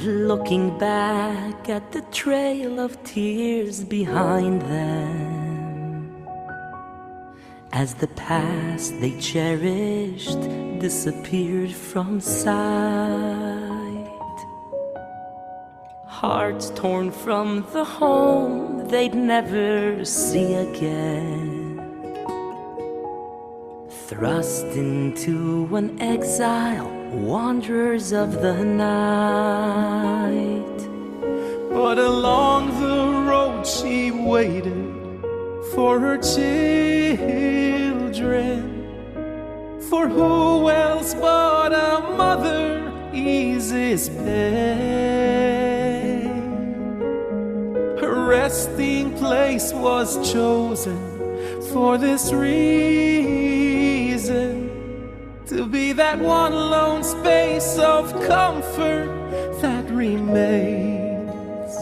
looking back at the trail of tears behind them, as the past they cherished disappeared from sight. Hearts torn from the home they'd never see again, thrust into an exile, wanderers of the night. But along the road she waited for her children, for who else but a mother eases pain. Her resting place was chosen for this reason, to be that one lone space of comfort that remains.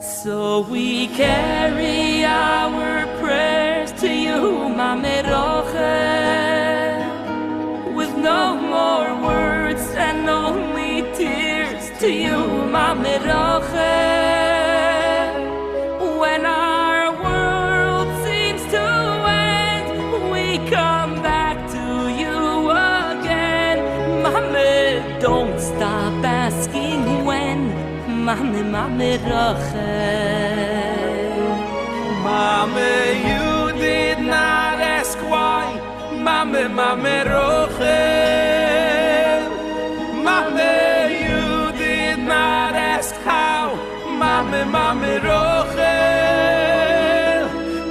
So we carry our prayers to you, Mame Rochel, with no more words and only tears to you, Mame Rochel. When our world seems to end, we come back to you again. Mame, don't stop asking when. Mame, Mame Rochel. Mame, you did not ask why. Mame, Mame Rochel. Mame, you did not ask how. Mame, Mame Rochel.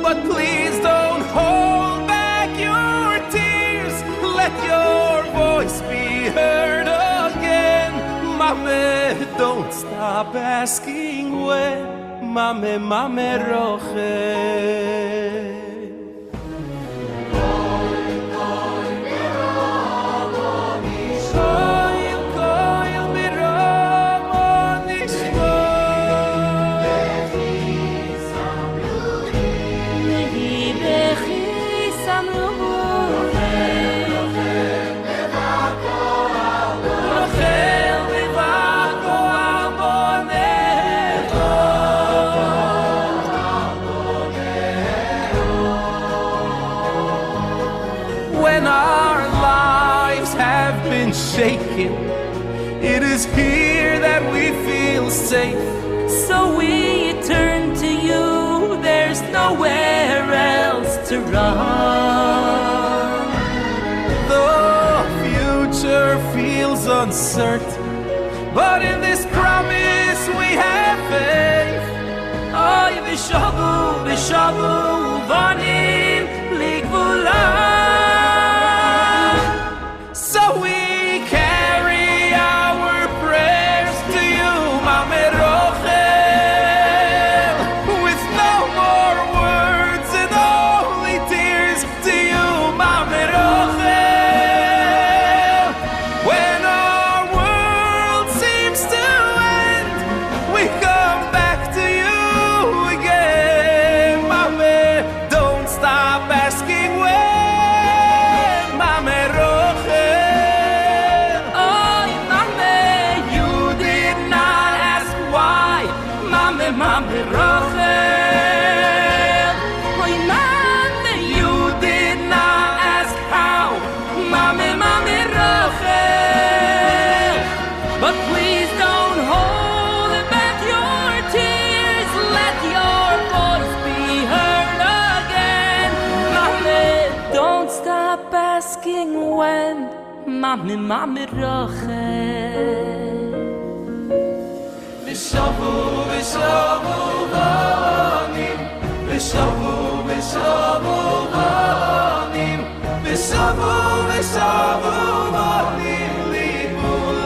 But please don't hold back your tears. Let your voice be heard again. Mame, don't stop asking when. Mame, Mame Rochel. Shaken, it is here that we feel safe. So we turn to you, there's nowhere else to run. The future feels uncertain, but in this promise we have faith. Oy v'shavu, v'shavu, vanim ligvulam. So we carry our prayers to you, Mame Rochel, with no more words and only tears to you, Mame Rochel. When our world seems to end, we come back to you again. Mame, don't stop asking when, Mame Rochel. Mame Rochel, oy Mame, you did not ask how. Mame, Mame Rochel, but please don't hold back your tears. Let your voice be heard again. Mame, don't stop asking when. Mame, Mame Rochel. V'shavu, v'shavu, vanim. V'shavu, v'shavu, vanim. V'shavu, v'shavu, vanim. Libulom.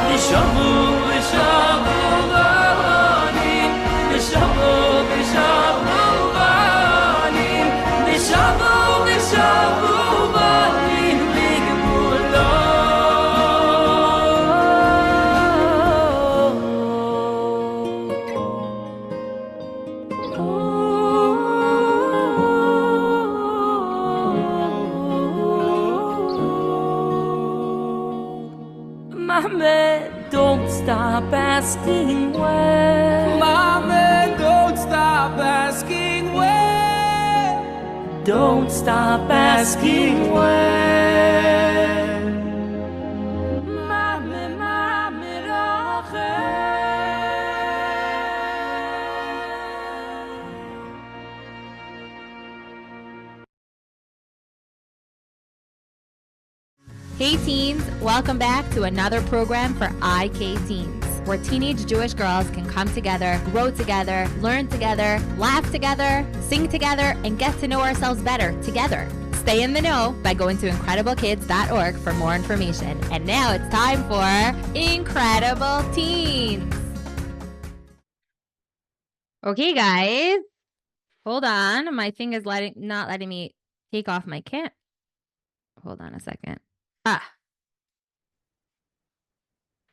V'shavu, v'shavu, vanim. V'shavu, v'shavu, vanim. V'shavu, v'shavu, vanim. Ligvulom. stop asking when. Mama, don't stop asking when. Don't stop asking when. Mama, mama, Rachel. Hey teens, welcome back to another program for IK Teens, where teenage Jewish girls can come together, grow together, learn together, laugh together, sing together, and get to know ourselves better together. Stay in the know by going to IncredibleKids.org for more information. And now it's time for Incredible Teens. Okay, guys, hold on. My thing is not letting me take off my camera. Hold on a second.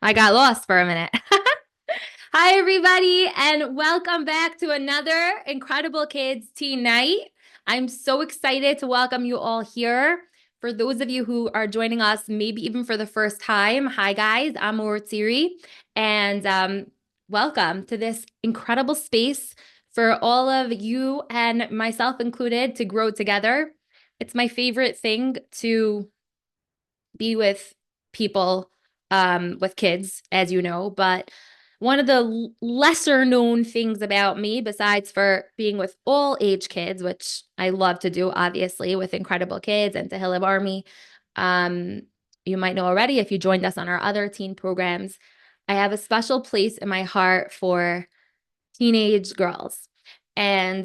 I got lost for a minute. Hi, everybody, and welcome back to another Incredible Kids Teen Night. I'm so excited to welcome you all here. For those of you who are joining us, maybe even for the first time, hi, guys, I'm Yahrtzeit, and welcome to this incredible space for all of you and myself included to grow together. It's my favorite thing to be with people, with kids, as you know, but one of the lesser known things about me, besides for being with all age kids, which I love to do, obviously, with Incredible Kids and Tehillim Army, you might know already if you joined us on our other teen programs, I have a special place in my heart for teenage girls. And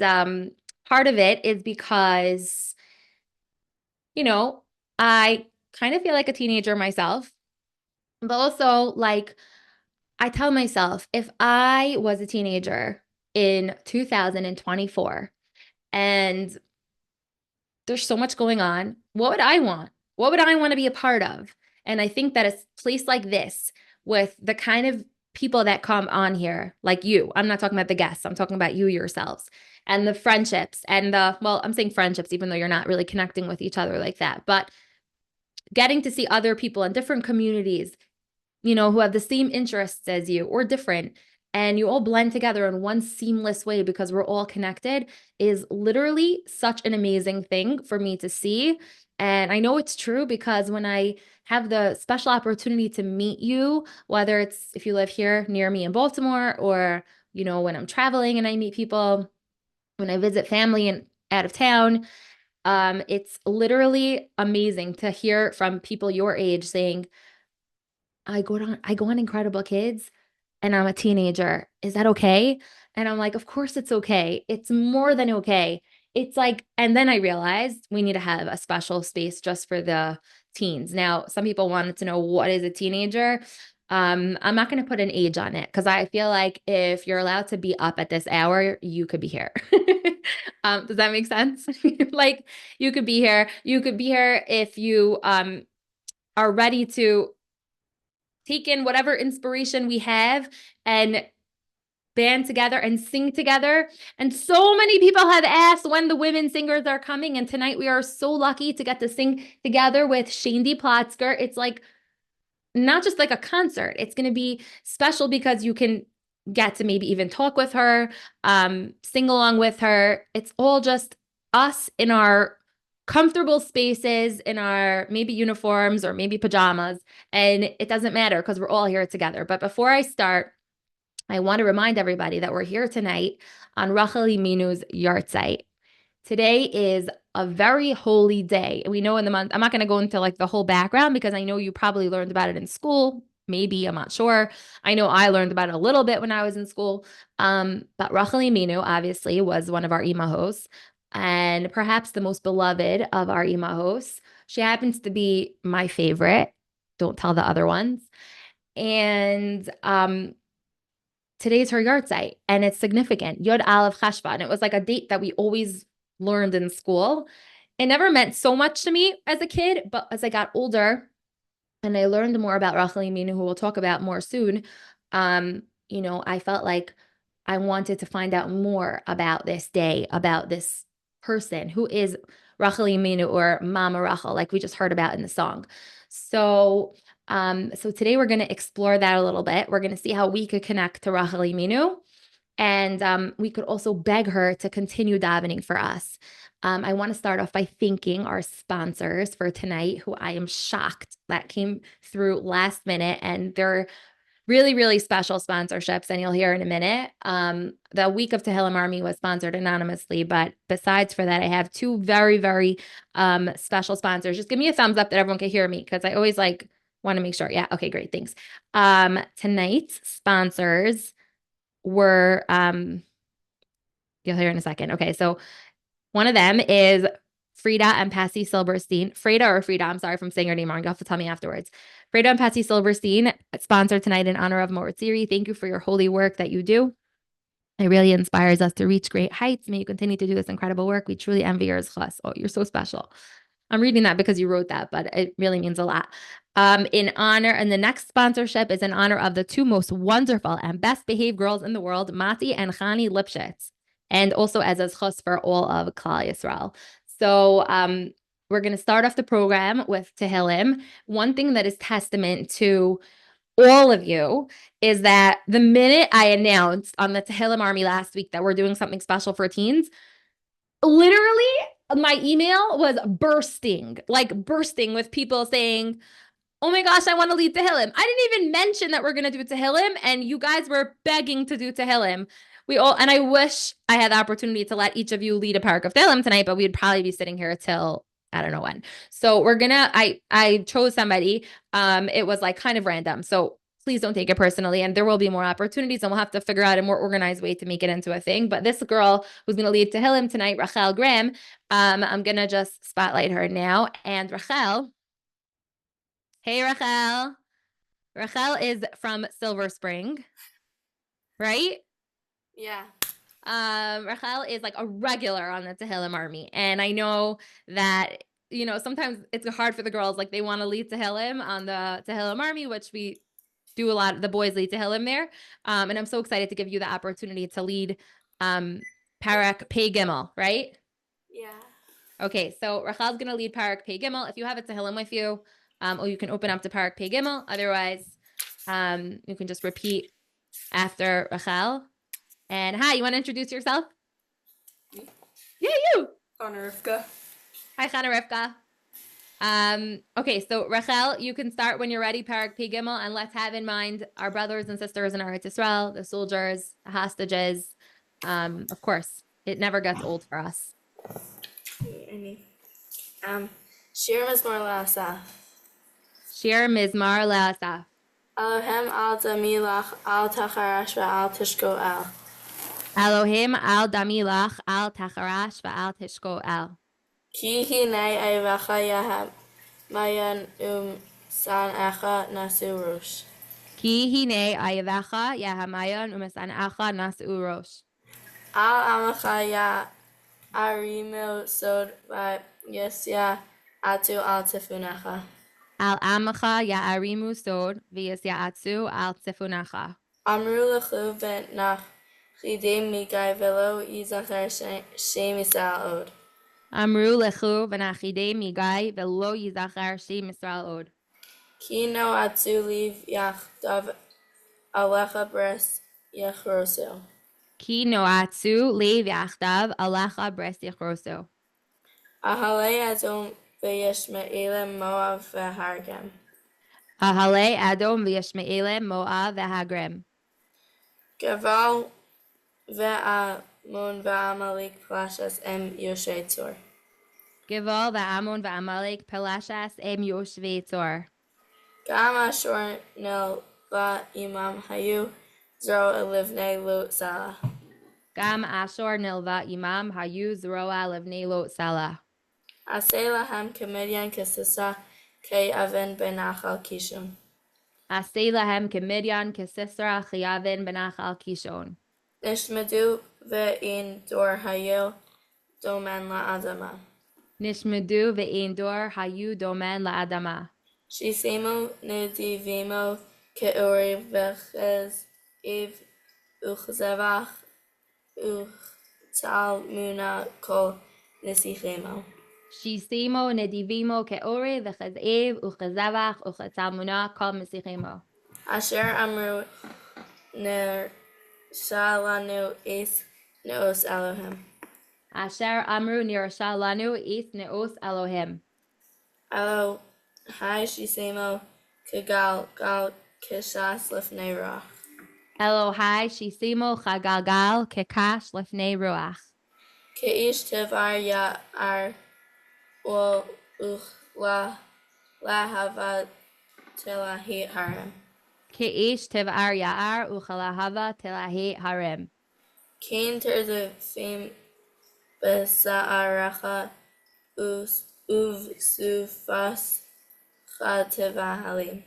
part of it is because, you know, I kind of feel like a teenager myself, but also like I tell myself, if I was a teenager in 2024 and there's so much going on, what would I want? What would I want to be a part of? And I think that a place like this, with the kind of people that come on here, like you, I'm not talking about the guests, I'm talking about you yourselves, and the friendships and well, I'm saying friendships, even though you're not really connecting with each other like that, but getting to see other people in different communities, you know, who have the same interests as you or different, and you all blend together in one seamless way because we're all connected, is literally such an amazing thing for me to see. And I know it's true because when I have the special opportunity to meet you, whether it's if you live here near me in Baltimore, or, you know, when I'm traveling and I meet people, when I visit family and out of town, it's literally amazing to hear from people your age saying, I go on Incredible Kids and I'm a teenager. Is that okay? And I'm like, of course it's okay. It's more than okay. It's like, and then I realized we need to have a special space just for the teens. Now, some people wanted to know, what is a teenager? I'm not going to put an age on it because I feel like if you're allowed to be up at this hour, you could be here. Does that make sense? Like, you could be here. You could be here if you are ready to take in whatever inspiration we have and band together and sing together. And so many people have asked when the women singers are coming. And tonight we are so lucky to get to sing together with Shaindy Plotzker. It's like not just like a concert. It's going to be special because you can get to maybe even talk with her, sing along with her. It's all just us in our comfortable spaces, in our maybe uniforms or maybe pajamas. And it doesn't matter because we're all here together. But before I start, I want to remind everybody that we're here tonight on Rachel Imenu's Yahrtzeit. Today is a very holy day. We know in the month, I'm not going to go into like the whole background because I know you probably learned about it in school. Maybe, I'm not sure. I know I learned about it a little bit when I was in school. But Rachel Imenu obviously was one of our imahos and perhaps the most beloved of our imahos. She happens to be my favorite. Don't tell the other ones. And today's her Yahrtzeit, and it's significant. Yod Aleph Cheshvan. It was like a date that we always learned in school. It never meant so much to me as a kid, but as I got older and I learned more about Rachel Imenu, who we'll talk about more soon, you know, I felt like I wanted to find out more about this day, about this person who is Rachel Imenu, or Mama Rachel, like we just heard about in the song. So So today we're going to explore that a little bit. We're going to see how we could connect to Rachel Imenu, and we could also beg her to continue davening for us. I want to start off by thanking our sponsors for tonight, who I am shocked that came through last minute, and they're really, really special sponsorships, and you'll hear in a minute. The week of Tehillim Army was sponsored anonymously, but besides for that, I have two very, very special sponsors. Just give me a thumbs up that everyone can hear me, because I always want to make sure. Yeah, okay, great, thanks. Tonight's sponsors were you'll hear in a second. Okay, so one of them is Frida and Patsy Silverstein. Frida or Frida, I'm sorry if I'm saying your name wrong. You'll have to tell me afterwards. Frida and Patsy Silverstein, sponsored tonight in honor of Moratziri. Thank you for your holy work that you do. It really inspires us to reach great heights. May you continue to do this incredible work. We truly envy your zchus. Oh, you're so special. I'm reading that because you wrote that, but it really means a lot. In honor, and the next sponsorship is in honor of the two most wonderful and best behaved girls in the world, Mati and Chani Lipschitz, and also as a zchus for all of Klal Yisrael. So we're going to start off the program with Tehillim. One thing that is testament to all of you is that the minute I announced on the Tehillim Army last week that we're doing something special for teens, literally my email was bursting with people saying, oh my gosh, I want to lead Tehillim. I didn't even mention that we're going to do Tehillim, and you guys were begging to do Tehillim. And I wish I had the opportunity to let each of you lead a parak of Tehillim tonight, but we'd probably be sitting here till I don't know when. So I chose somebody. It was kind of random. So please don't take it personally. And there will be more opportunities, and we'll have to figure out a more organized way to make it into a thing. But this girl who's going to lead Tehillim tonight, Rachel Graham, I'm going to just spotlight her now. And Rachel, hey, Rachel. Rachel is from Silver Spring, right? Yeah. Rachel is a regular on the Tehillim Army. And I know that, sometimes it's hard for the girls. They want to lead Tehillim on the Tehillim Army, which we do a lot of the boys lead Tehillim there. And I'm so excited to give you the opportunity to lead Parak Pei Gimel, right? Yeah. Okay, so Rachel's going to lead Parak Pei Gimel. If you have a Tehillim with you, or you can open up to Parak Pei Gimel. Otherwise, you can just repeat after Rachel. And hi, you want to introduce yourself? Me? Yeah, you. Chana Rivka. Hi, Chana Rivka. Okay, so Rachel, you can start when you're ready, Parak Pei Gimel, and let's have in mind our brothers and sisters in Eretz Yisrael, the soldiers, the hostages. Of course, it never gets old for us. Shir Mizmor La'asaf. Shir Mizmar La'asaf. Elohim al damilach al tacharash va'al tishko al. Elohim al damilach al tacharash va'al tishko al. Ki hinei evacha yahamayan san echa nasu rosh. Ki hine ayavecha yahamayon u'mesanecha nasu rosh. Al amacha ya arimo sod v'yesya atu al tifunecha. Al amacha ya'arimu sod v'yisya'atzu al tifunecha. Amru lechu v'nach chidei migai velo yizacher shem Yisrael od. Amru lechu v'nachidei migai v'lo yizachar shem Yisrael od. Ki no atzu liv yachdav alecha bres yechroso. Ki noatzu leiv yachdav alecha bres yichroso. Ahalei adom v'yishme'elem moav v'hargem. Ahale adom v'yishme'elem mo'av v'hagrem. Gaval ve'amon ve'amalek plashas em yoshei tzor. Gival v'amon v'amalek pelashas em yoshvei tzor. Gam ashor nel va'imam hayu zro elivnei lo salah. Gam ashor nilva imam hayu zroa levnei lot salah. Aseh lahem kemedyan kesisa kei aven benachal kishon. Aseh lahem kemidyan kesisra chiyavin benachal kishon. Nishmedu ve'in dor hayu domen la'adama. Nishmedu ve'in dor hayu domen la'adama. Shisemo nedivimo ke'ori v'chez iv uchzevach uchtal muna kol nisichemo. Shisimo nedivimo keore v'chazev uchazavach uchatzalmuna kol mesichimo. Asher amru ner shalanu is neos Elohim. Asher amru nirasha lanu is neos Elohim. Elo hai shisemo kegal gal kishas lifnei ruach. Elohai shisimo chagalgal kekash lefnei ruach. Keish tevar ya'ar ul uchla lahava telahi harim. Keish tevar ya'ar uchalahava telahi harim. Kain terzavim besa'aracha uvsufas chateva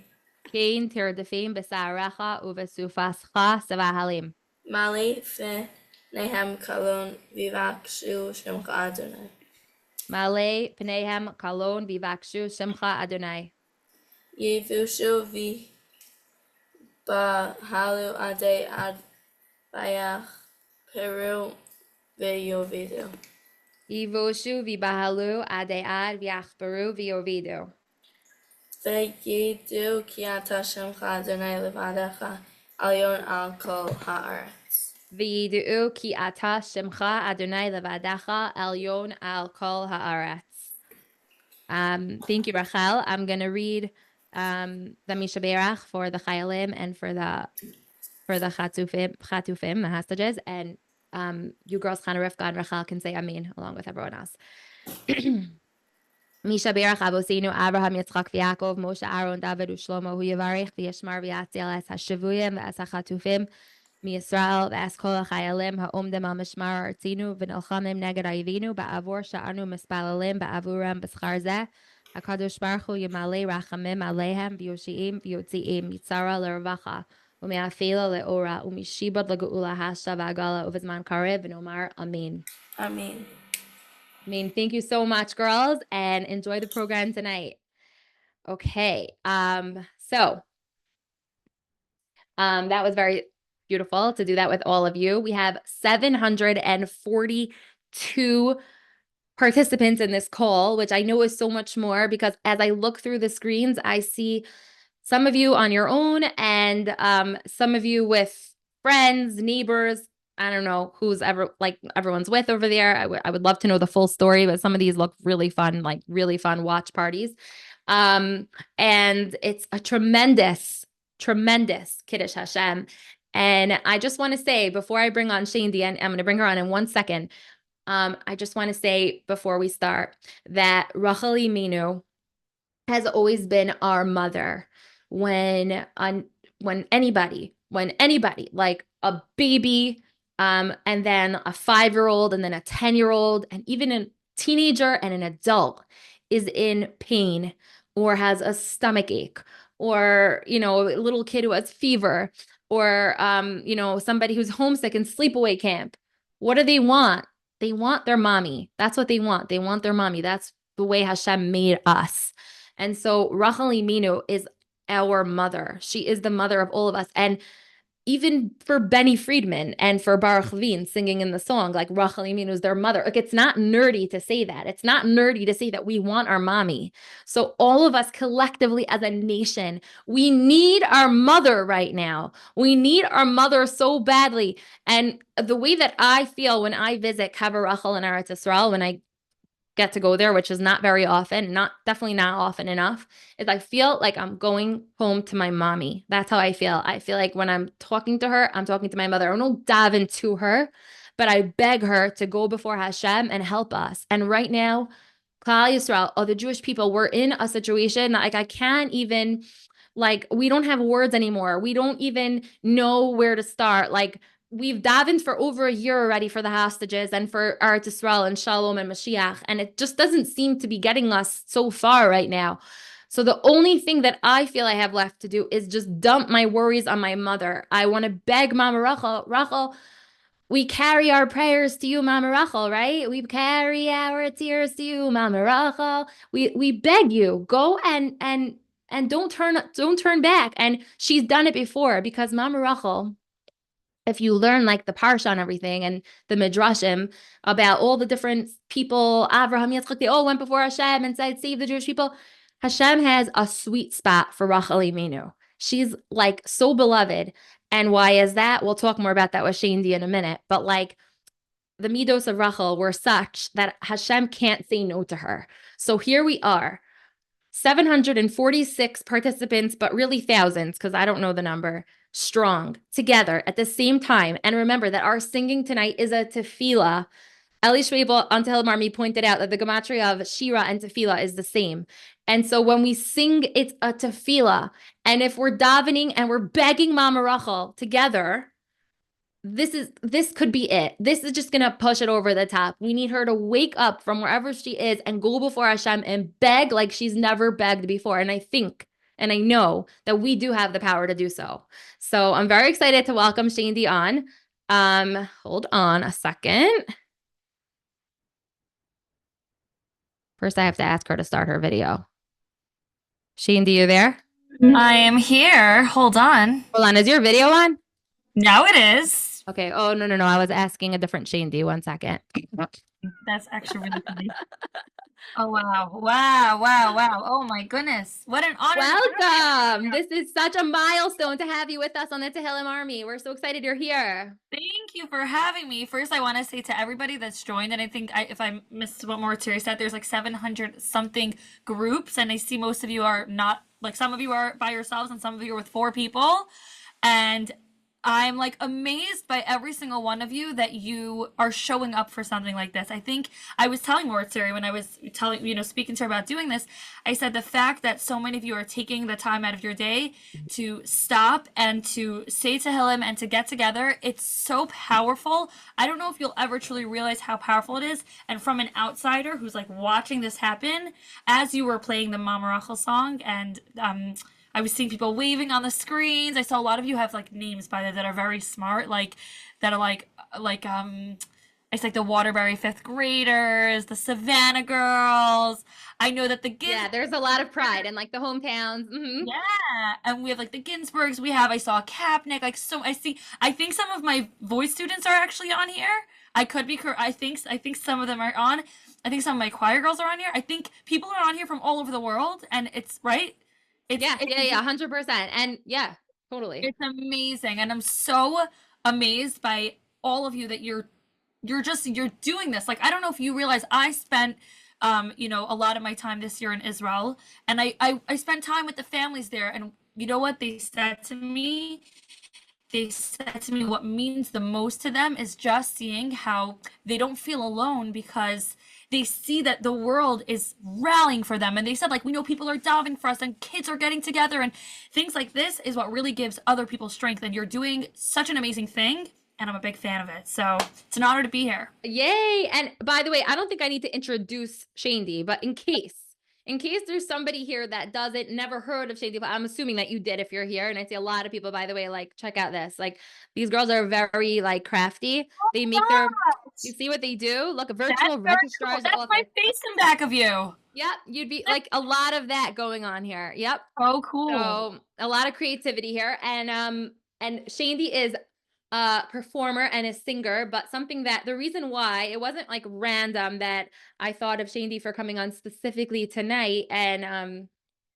Kain tirdefim besaracha uvesufascha sevahalim. Mali fe nehem kalon vivakshu shemcha Adonai. Malay pnehem kalon vivakshu shemcha Adonai. Yevushu vi bahalu ade ad bayach peru veyovidu. Yivoshu vibahalu adead viachbaru viovidu. Veyidu kiata shemcha Adonai levadecha alyon al kol haaretz. V'yidu ki ata shemcha Adonai levadecha elyon al kol haaretz. Thank you, Rachel. I'm going to read the Misha Berach for the Chayalim and for the Chatufim, the hostages, and you girls, Chana Rivka and Rachel, can say Amen along with everyone else. Misha Berach Abosinu Abraham Yitzchak v'Yaakov Moshe Aaron David uShlomo Hu Yivarech v'Yishmar v'Yatzil es HaShavuyim v'es HaChatufim miYisrael v'es Kol HaChayalim ha'omdim al Mishmar Artzinu v'nilchamim neged Ayivinu ba'avor sha'anu mispalalim ba'avuram b'schar zeh HaKadosh Baruch Hu Yimalei Rachamim Aleihem v'Yoshiim v'Yotziim Yitzara l'Ravacha u'me'afela le'ora u'mishibad l'geula hashta v'agala uvizman karev v'nomar Amen. Amen. Thank you so much, girls, and enjoy the program tonight. Okay, so that was very beautiful to do that with all of you. We have 742 participants in this call, which I know is so much more because as I look through the screens, I see some of you on your own and some of you with friends, neighbors. I don't know who's everyone's with over there. I would love to know the full story, but some of these look really fun, like really fun watch parties. And it's a tremendous Kiddush Hashem. And I just want to say before I bring on Shaindy, and I'm going to bring her on in 1 second. I just want to say before we start that Rachel Imenu has always been our mother when anybody, like a baby, and then a 5-year-old, and then a 10-year-old, and even a teenager and an adult is in pain or has a stomach ache, or, a little kid who has fever, or, somebody who's homesick in sleepaway camp. What do they want? They want their mommy. That's what they want. They want their mommy. That's the way Hashem made us. And so Rachel Imenu is our mother. She is the mother of all of us. And even for Benny Friedman and for Baruch Levine singing in the song, like Rachel Imenu is their mother. Like, it's not nerdy to say that. It's not nerdy to say that we want our mommy. So all of us collectively as a nation, we need our mother right now. We need our mother so badly. And the way that I feel when I visit Kaver Rachel in Eretz Yisrael, when I get to go there, which is not very often, definitely not often enough, is I feel like I'm going home to my mommy. That's how I feel. I feel like when I'm talking to her, I'm talking to my mother. I don't dive into her, but I beg her to go before Hashem and help us. And right now, Klal Yisrael, or the Jewish people, we're in a situation that, I can't even, we don't have words anymore. We don't even know where to start. We've davened for over a year already for the hostages and for Eretz Yisrael and Shalom and Mashiach, and it just doesn't seem to be getting us so far right now. So the only thing that I feel I have left to do is just dump my worries on my mother. I want to beg Mama Rachel, we carry our prayers to you, Mama Rachel, right? We carry our tears to you, Mama Rachel. We beg you, go and don't turn back. And she's done it before because Mama Rachel, if you learn like the parsha and everything and the midrashim about all the different people, Avraham, Yitzchak, they all went before Hashem and said, "Save the Jewish people." Hashem has a sweet spot for Rachel Imenu. She's like so beloved. And why is that? We'll talk more about that with Shaindy in a minute. But like the midos of Rachel were such that Hashem can't say no to her. So here we are, 746 participants, but really thousands, because I don't know the number, strong, together at the same time. And remember that our singing tonight is a tefillah. Eli Schwebel on Tehillim Army pointed out that the gematria of Shira and tefillah is the same. And so when we sing, it's a tefillah. And if we're davening and we're begging Mama Rachel together, this could be it. This is just gonna push it over the top. We need her to wake up from wherever she is and go before Hashem and beg like she's never begged before. And I think and I know that we do have the power to do so. So I'm very excited to welcome Shaindy on. Hold on a second. First, I have to ask her to start her video. Shaindy, you there? I am here. Hold on. Hold on. Is your video on? Now it is. Okay. Oh, no. I was asking a different Shaindy. 1 second. That's actually really funny. Oh, wow. Wow. Oh, my goodness. What an honor. Welcome. This is such a milestone to have you with us on the Tehillim Army. We're so excited you're here. Thank you for having me. First, I want to say to everybody that's joined, and I think if I missed what more Terry said, there's like 700 something groups, and I see most of you are not, like some of you are by yourselves and some of you are with 4 people. And I'm like amazed by every single one of you that you are showing up for something like this. I think I was telling Mortzeri when I was speaking to her about doing this, I said the fact that so many of you are taking the time out of your day to stop and to say Tehillim and to get together, it's so powerful. I don't know if you'll ever truly realize how powerful it is. And from an outsider who's like watching this happen, as you were playing the Mama Rachel song and I was seeing people waving on the screens. I saw a lot of you have like names by that are very smart, like that are like it's like the Waterbury 5th graders, the Savannah girls. I know that yeah, there's a lot of pride in like the hometowns. Mm-hmm. Yeah, and we have like the Ginsburgs. I saw Kapnick. Like so, I think some of my voice students are actually on here. I could be. I think some of them are on. I think some of my choir girls are on here. I think people are on here from all over the world, and it's right. Yeah, 100%. And yeah, totally. It's amazing. And I'm so amazed by all of you that you're doing this. Like, I don't know if you realize I spent, a lot of my time this year in Israel, and I spent time with the families there. And you know what they said to me? They said to me what means the most to them is just seeing how they don't feel alone because they see that the world is rallying for them. And they said, like, we know people are davening for us and kids are getting together and things like this is what really gives other people strength. And you're doing such an amazing thing. And I'm a big fan of it. So it's an honor to be here. Yay. And by the way, I don't think I need to introduce Shaindy, but in case there's somebody here that never heard of Shaindy, but I'm assuming that you did if you're here. And I see a lot of people, by the way, like, check out this. Like, these girls are very, like, crafty. They make you see what they do? Look, virtual registrars. That's my face in back of you. Yep. You'd be like a lot of that going on here. Yep. Oh, cool. So a lot of creativity here. And Shaindy is a performer and a singer, but the reason why it wasn't like random that I thought of Shaindy for coming on specifically tonight. And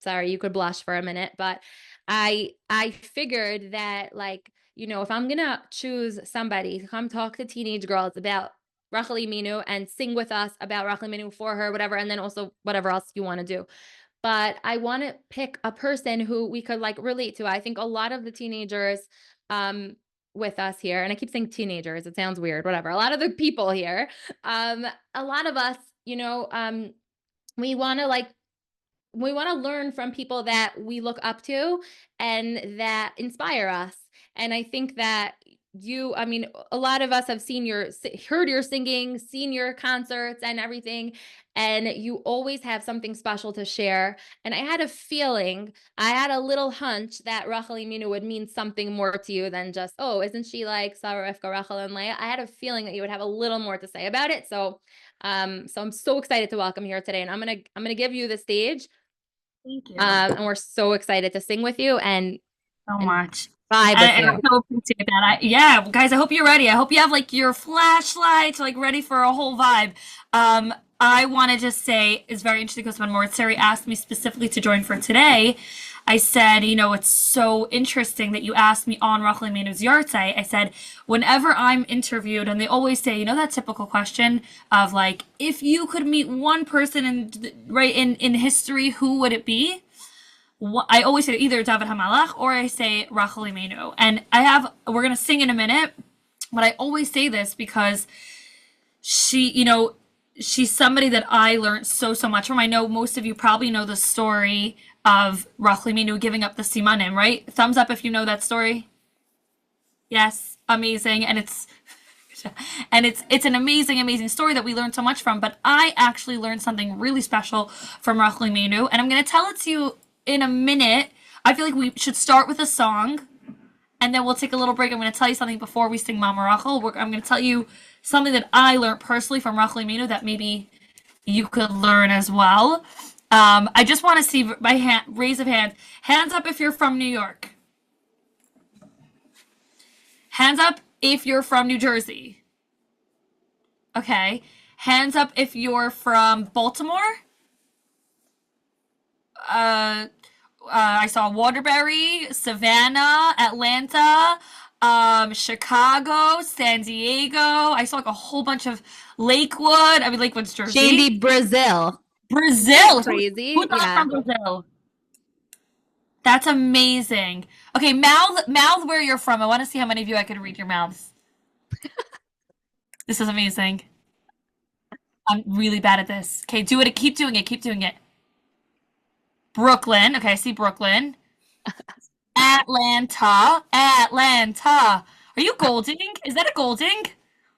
sorry, you could blush for a minute, but I figured that, like, if I'm gonna choose somebody to come talk to teenage girls about Rachel Imenu and sing with us about Rachel Imenu for her, whatever, and then also whatever else you want to do. But I want to pick a person who we could like relate to. I think a lot of the teenagers with us here, and I keep saying teenagers, it sounds weird, whatever. A lot of the people here, a lot of us, we want to learn from people that we look up to and that inspire us. And I think that a lot of us have heard your singing, seen your concerts and everything, and you always have something special to share. And I had a little hunch that Rachel Imenu would mean something more to you than just, oh, isn't she like Sarah, Rivka, Rachel, and Leah? I had a feeling that you would have a little more to say about it. So I'm so excited to welcome you here today, and I'm gonna give you the stage. Thank you. And we're so excited to sing with you. And so and much. vibe I with you. so appreciate that. Yeah, guys, I hope you're ready. I hope you have like your flashlights, like ready for a whole vibe. I want to just say it's very interesting because when Maurizio asked me specifically to join for today, I said, it's so interesting that you asked me on Rachel Imenu's Yahrtzeit. I said, whenever I'm interviewed, and they always say, that typical question of like, if you could meet one person in history, who would it be? I always say either David Hamalach or I say Rachel Imenu. And we're going to sing in a minute, but I always say this because she's somebody that I learned so much from. I know most of you probably know the story of Rachel Imenu giving up the simanim, right? Thumbs up if you know that story. Yes, amazing. And it's an amazing story that we learned so much from. But I actually learned something really special from Rachel Imenu, and I'm going to tell it to you in a minute. I feel like we should start with a song, and then we'll take a little break. I'm going to tell you something before we sing Mama Rachel. I'm going to tell you something that I learned personally from Rachel Imenu that maybe you could learn as well. I just want to see raise of hands. Hands up if you're from New York. Hands up if you're from New Jersey. Okay. Hands up if you're from Baltimore. I saw Waterbury, Savannah, Atlanta, Chicago, San Diego. I saw like a whole bunch of Lakewood. I mean, Lakewood's Jersey. Shaindy, Brazil. Brazil. Crazy. Who's not from Brazil? That's amazing. Okay, mouth where you're from. I want to see how many of you I could read your mouths. This is amazing. I'm really bad at this. Okay, do it. Keep doing it. Brooklyn. Okay, I see Brooklyn. Atlanta. Are you Golding? Is that a Golding?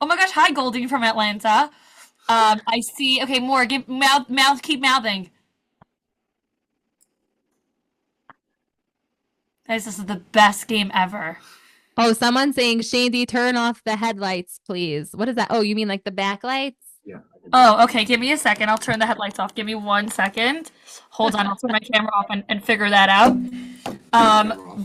Oh my gosh, hi Golding from Atlanta. I see. Okay, more. Keep mouthing. Guys, this is the best game ever. Oh, someone's saying, Shaindy, turn off the headlights, please. What is that? Oh, you mean like the backlights? Yeah. Oh, okay. Give me a second. I'll turn the headlights off. Give me 1 second. Hold on. I'll turn my camera off and figure that out.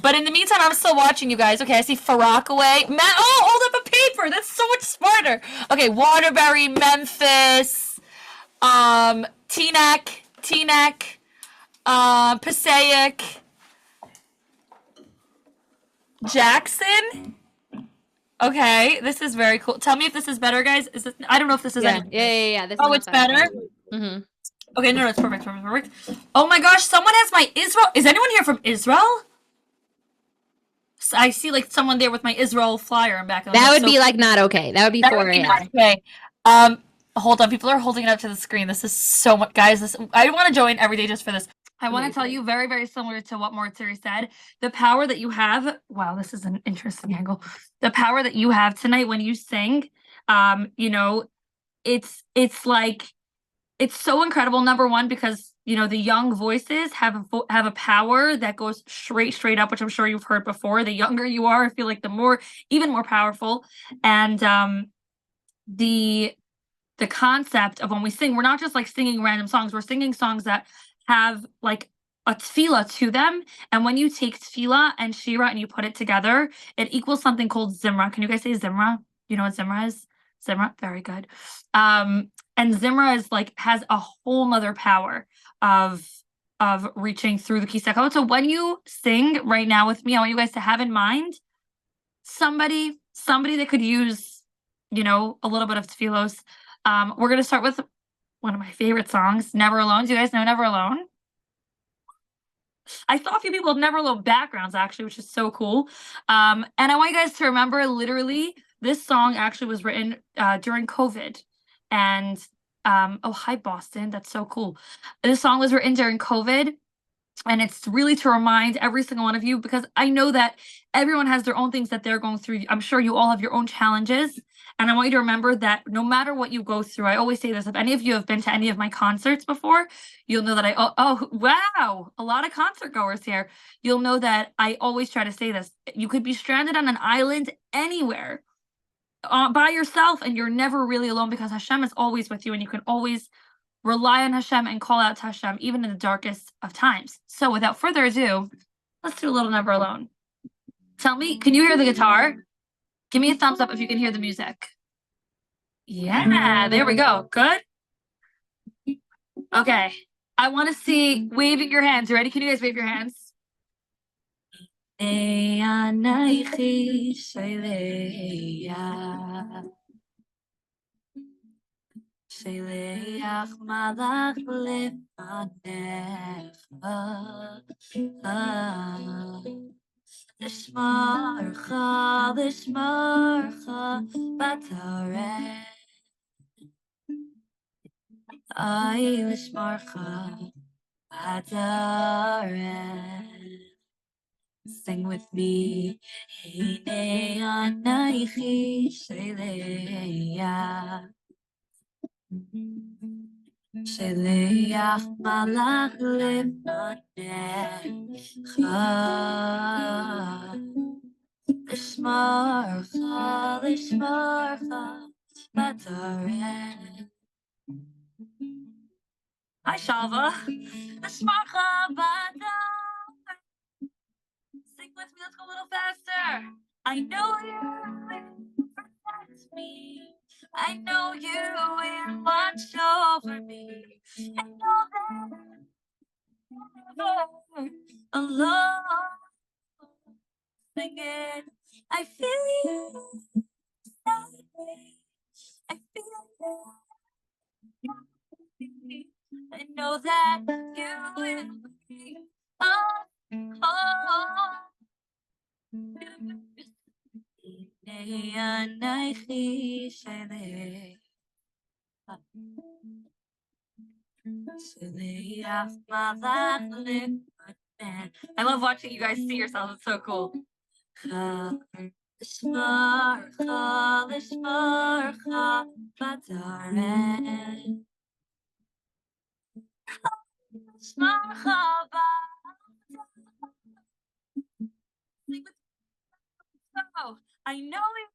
But in the meantime, I'm still watching you guys. Okay, I see Farockaway. Hold up a paper. That's so much smarter. Okay, Waterbury, Memphis, Teaneck, Passaic, Jackson. Okay, this is very cool. Tell me if this is better, guys. I don't know if this is any. Yeah. Oh, it's better? Mm-hmm. Okay, no, it's perfect. Oh my gosh, someone has my Israel. Is anyone here from Israel? I see like someone there with my Israel flyer in back. That would be like not okay. That would be 4 a.m. Okay. Hold on. People are holding it up to the screen. This is so much, guys. I want to join every day just for this. I want to tell you very, very similar to what Maurizio said. The power that you have. Wow, this is an interesting angle. The power that you have tonight when you sing. It's like it's so incredible. Number one, because the young voices have a power that goes straight up, which I'm sure you've heard before. The younger you are, I feel like even more powerful. And the concept of when we sing, we're not just like singing random songs. We're singing songs that have like a tefillah to them. And when you take tefillah and shira and you put it together, it equals something called zimra. Can you guys say zimra? You know what zimra is? Zimra, very good. And zimra is like has a whole nother power of reaching through the kisei hakavod. So when you sing right now with me, I want you guys to have in mind somebody that could use a little bit of tefillos. We're gonna start with one of my favorite songs, Never Alone. Do you guys know Never Alone? I saw a few people with Never Alone backgrounds actually, which is so cool. And I want you guys to remember, literally, this song actually was written during COVID. And hi Boston, that's so cool. This song was written during COVID, and it's really to remind every single one of you, because I know that everyone has their own things that they're going through. I'm sure you all have your own challenges. And I want you to remember that no matter what you go through, I always say this, if any of you have been to any of my concerts before, you'll know that wow, a lot of concert goers here. You'll know that I always try to say this. You could be stranded on an island anywhere by yourself, and you're never really alone, because Hashem is always with you, and you can always rely on Hashem and call out to Hashem, even in the darkest of times. So without further ado, let's do a little Never Alone. Tell me, can you hear the guitar? Give me a thumbs up if you can hear the music. Yeah, there we go. Good. Okay. I want to see waving your hands. You ready? Can you guys wave your hands? Sheleach malach lefanecha Lishmarcha, lishmarcha batareh Ay lishmarcha batareh Sing with me Hine anaychi sheleach Sheleach malach lefanecha Lishmarcha, lishmarcha batareh Hi, Shava. Lishmarcha batareh Sing with me, let's go a little faster. I know you will protect me. I know you will watch over me. I know that I'm never alone. Sing it. I feel you inside me. I feel you. I know that you will bring us home. Anaychi sheleach Sheleach malach lefanecha. I love watching you guys see yourselves. It's so cool. Lishmarcha, lishmarcha batareh Lishmarcha batareh Sing with me. I know you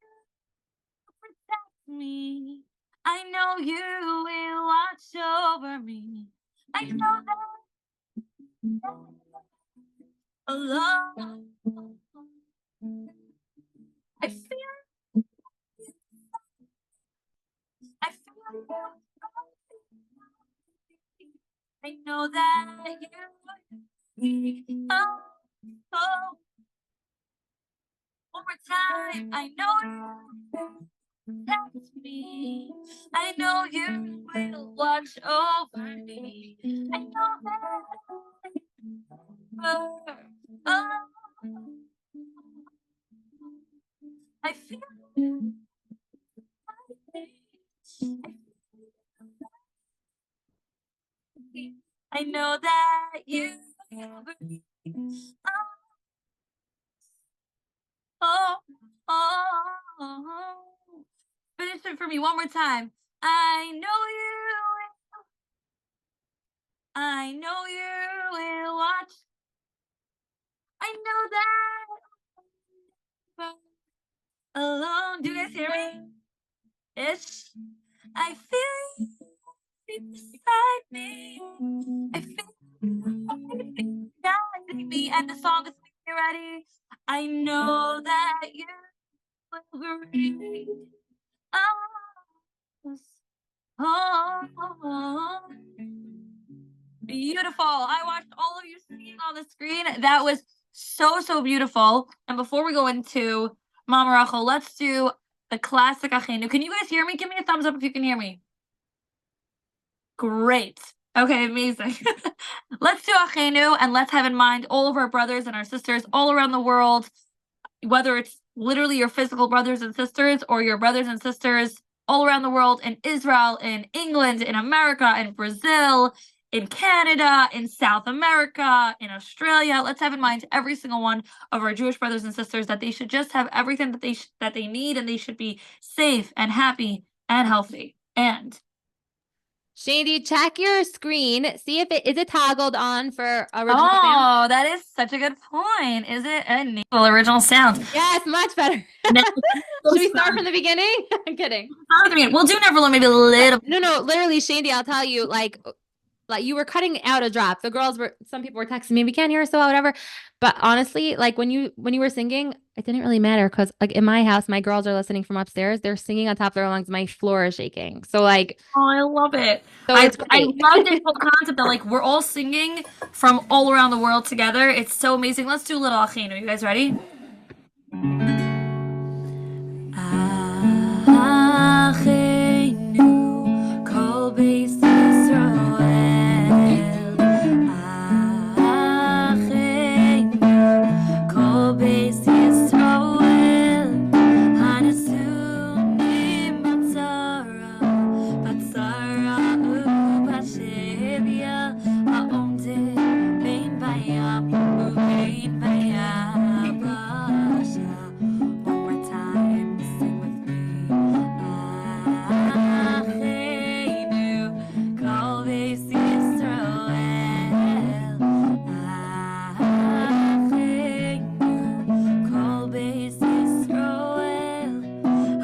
protect me. I know you will watch over me. I know that alone. I feel I know that you oh, oh. One more time. I know you protect me. I know you will watch over me. I know that oh, I feel I know that you oh, oh. Finish it for me one more time. I know you will watch. I know that alone. Do you guys hear me? Ish. I feel it beside me. I feel it guiding me. And the song is you ready. I know that you will bring us home. Beautiful. I watched all of you singing on the screen. That was so beautiful. And before we go into Mama Rachel, let's do the classic Achenu. Can you guys hear me? Give me a thumbs up if you can hear me. Great. Okay, amazing. Let's do Achenu, and let's have in mind all of our brothers and our sisters all around the world, whether it's literally your physical brothers and sisters or your brothers and sisters all around the world, in Israel, in England, in America, in Brazil, in Canada, in South America, in Australia. Let's have in mind every single one of our Jewish brothers and sisters, that they should just have everything that they need, and they should be safe and happy and healthy. And Shaindy, check your screen. See if it toggled on for original sound. oh, that is such a good point. Is it enable original sound? Yes, much better. Should we start from the beginning? I'm kidding. We'll do Neverland maybe a little. No, literally, Shaindy, I'll tell you, like, like you were cutting out a drop. Some people were texting me, we can't hear us so well, whatever. But honestly, like when you were singing, it didn't really matter because like in my house, my girls are listening from upstairs. They're singing on top of their lungs. My floor is shaking. So like, Oh, I love it. so I it's I great. love this whole concept that like we're all singing from all around the world together. It's so amazing. Let's do a little Achenu. You guys ready? Achenu, Kol Yisrael. Achenu, Kol Yisrael. Hanasunim batzara, batzara ubashevia, ha'omdim bein bayam ubein bayabasha. One more time, sing with me. Achenu, Kol Yisrael. Achenu, Kol Yisrael.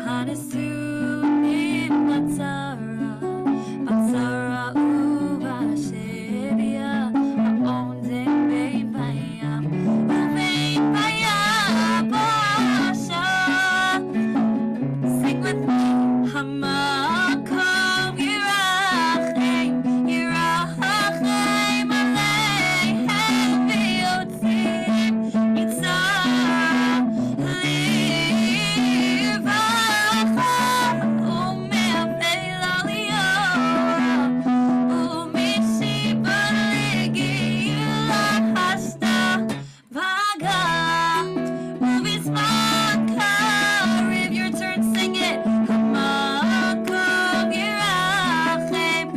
Hanasunim batzara, batzara ubashevia, ha'omdim bein bayam ubein bayabasha. Sing with me. Hamakom yirachem, yirachem aleihem v'yotzim yitzhar livacha u'me'afel aliyah u'mishibar legilah hashta v'agah u'bizman kariv. Your turn, sing it. Hamakom yirachem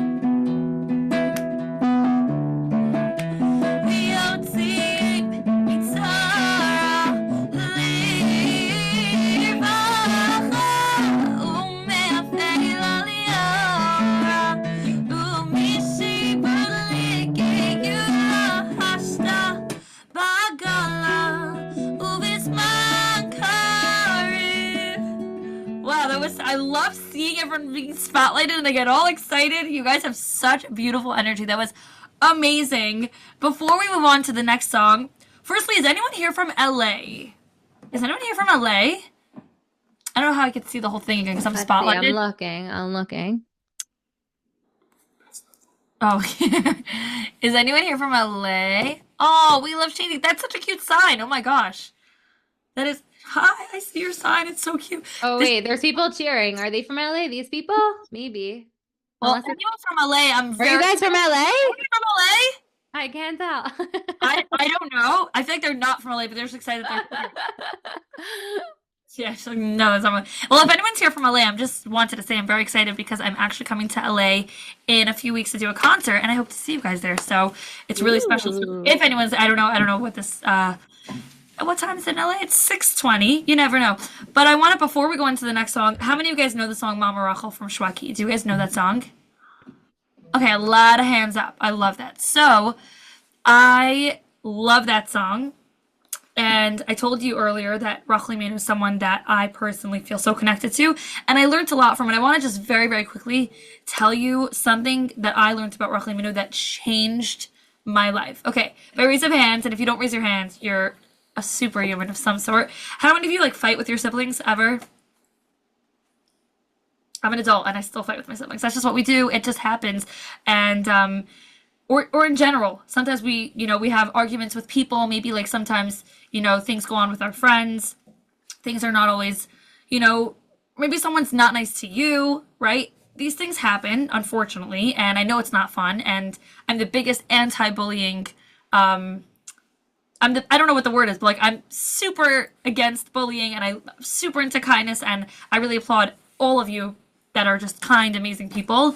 v'yotzim yitzhar livacha u'me'afel aliyah u'mishibar legilah hashta v'agala u'bizman kariv. Wow, I love seeing everyone being spotlighted and I get all excited. You guys have such beautiful energy. That was amazing. Before we move on to the next song, firstly, is anyone here from LA? Is anyone here from LA? I don't know how I could see the whole thing again because I'm Let's see, spotlighted. I'm looking. Oh, is anyone here from LA? Oh, we love Shaindy. That's such a cute sign. Oh my gosh. That is, hi, I see your sign. It's so cute. Oh This- wait, there's people cheering. Are they from LA? These people? Maybe. Well, Unless it's- anyone from LA, I'm Are very. you guys from LA? Are you from LA? I can't tell. I don't know. I feel like they're not from LA, but they're just excited that they're yeah, so no, that's not. Well, if anyone's here from LA, I'm just wanted to say I'm very excited because I'm actually coming to LA in a few weeks to do a concert, and I hope to see you guys there. So it's really special. So Ooh. if anyone's, I don't know what this. What time is it in LA? It's 6:20. You never know. But I want to, before we go into the next song, how many of you guys know the song Mama Rachel from Shweki? Do you guys know that song? Okay, a lot of hands up. I love that. So I love that song. And I told you earlier that Rachel Imenu is someone that I personally feel so connected to. And I learned a lot from it. I want to just very, very quickly tell you something that I learned about Rachel Imenu that changed my life. Okay, by raise of hands, and if you don't raise your hands, you're a superhuman of some sort. How many of you like fight with your siblings ever? I'm an adult and I still fight with my siblings. That's just what we do. It just happens. And or in general, sometimes we have arguments with people. Maybe like sometimes, things go on with our friends. Things are not always, maybe someone's not nice to you, right? These things happen, unfortunately, and I know it's not fun. And I'm the biggest anti-bullying. I don't know what the word is, but like I'm super against bullying, and I'm super into kindness, and I really applaud all of you that are just kind, amazing people.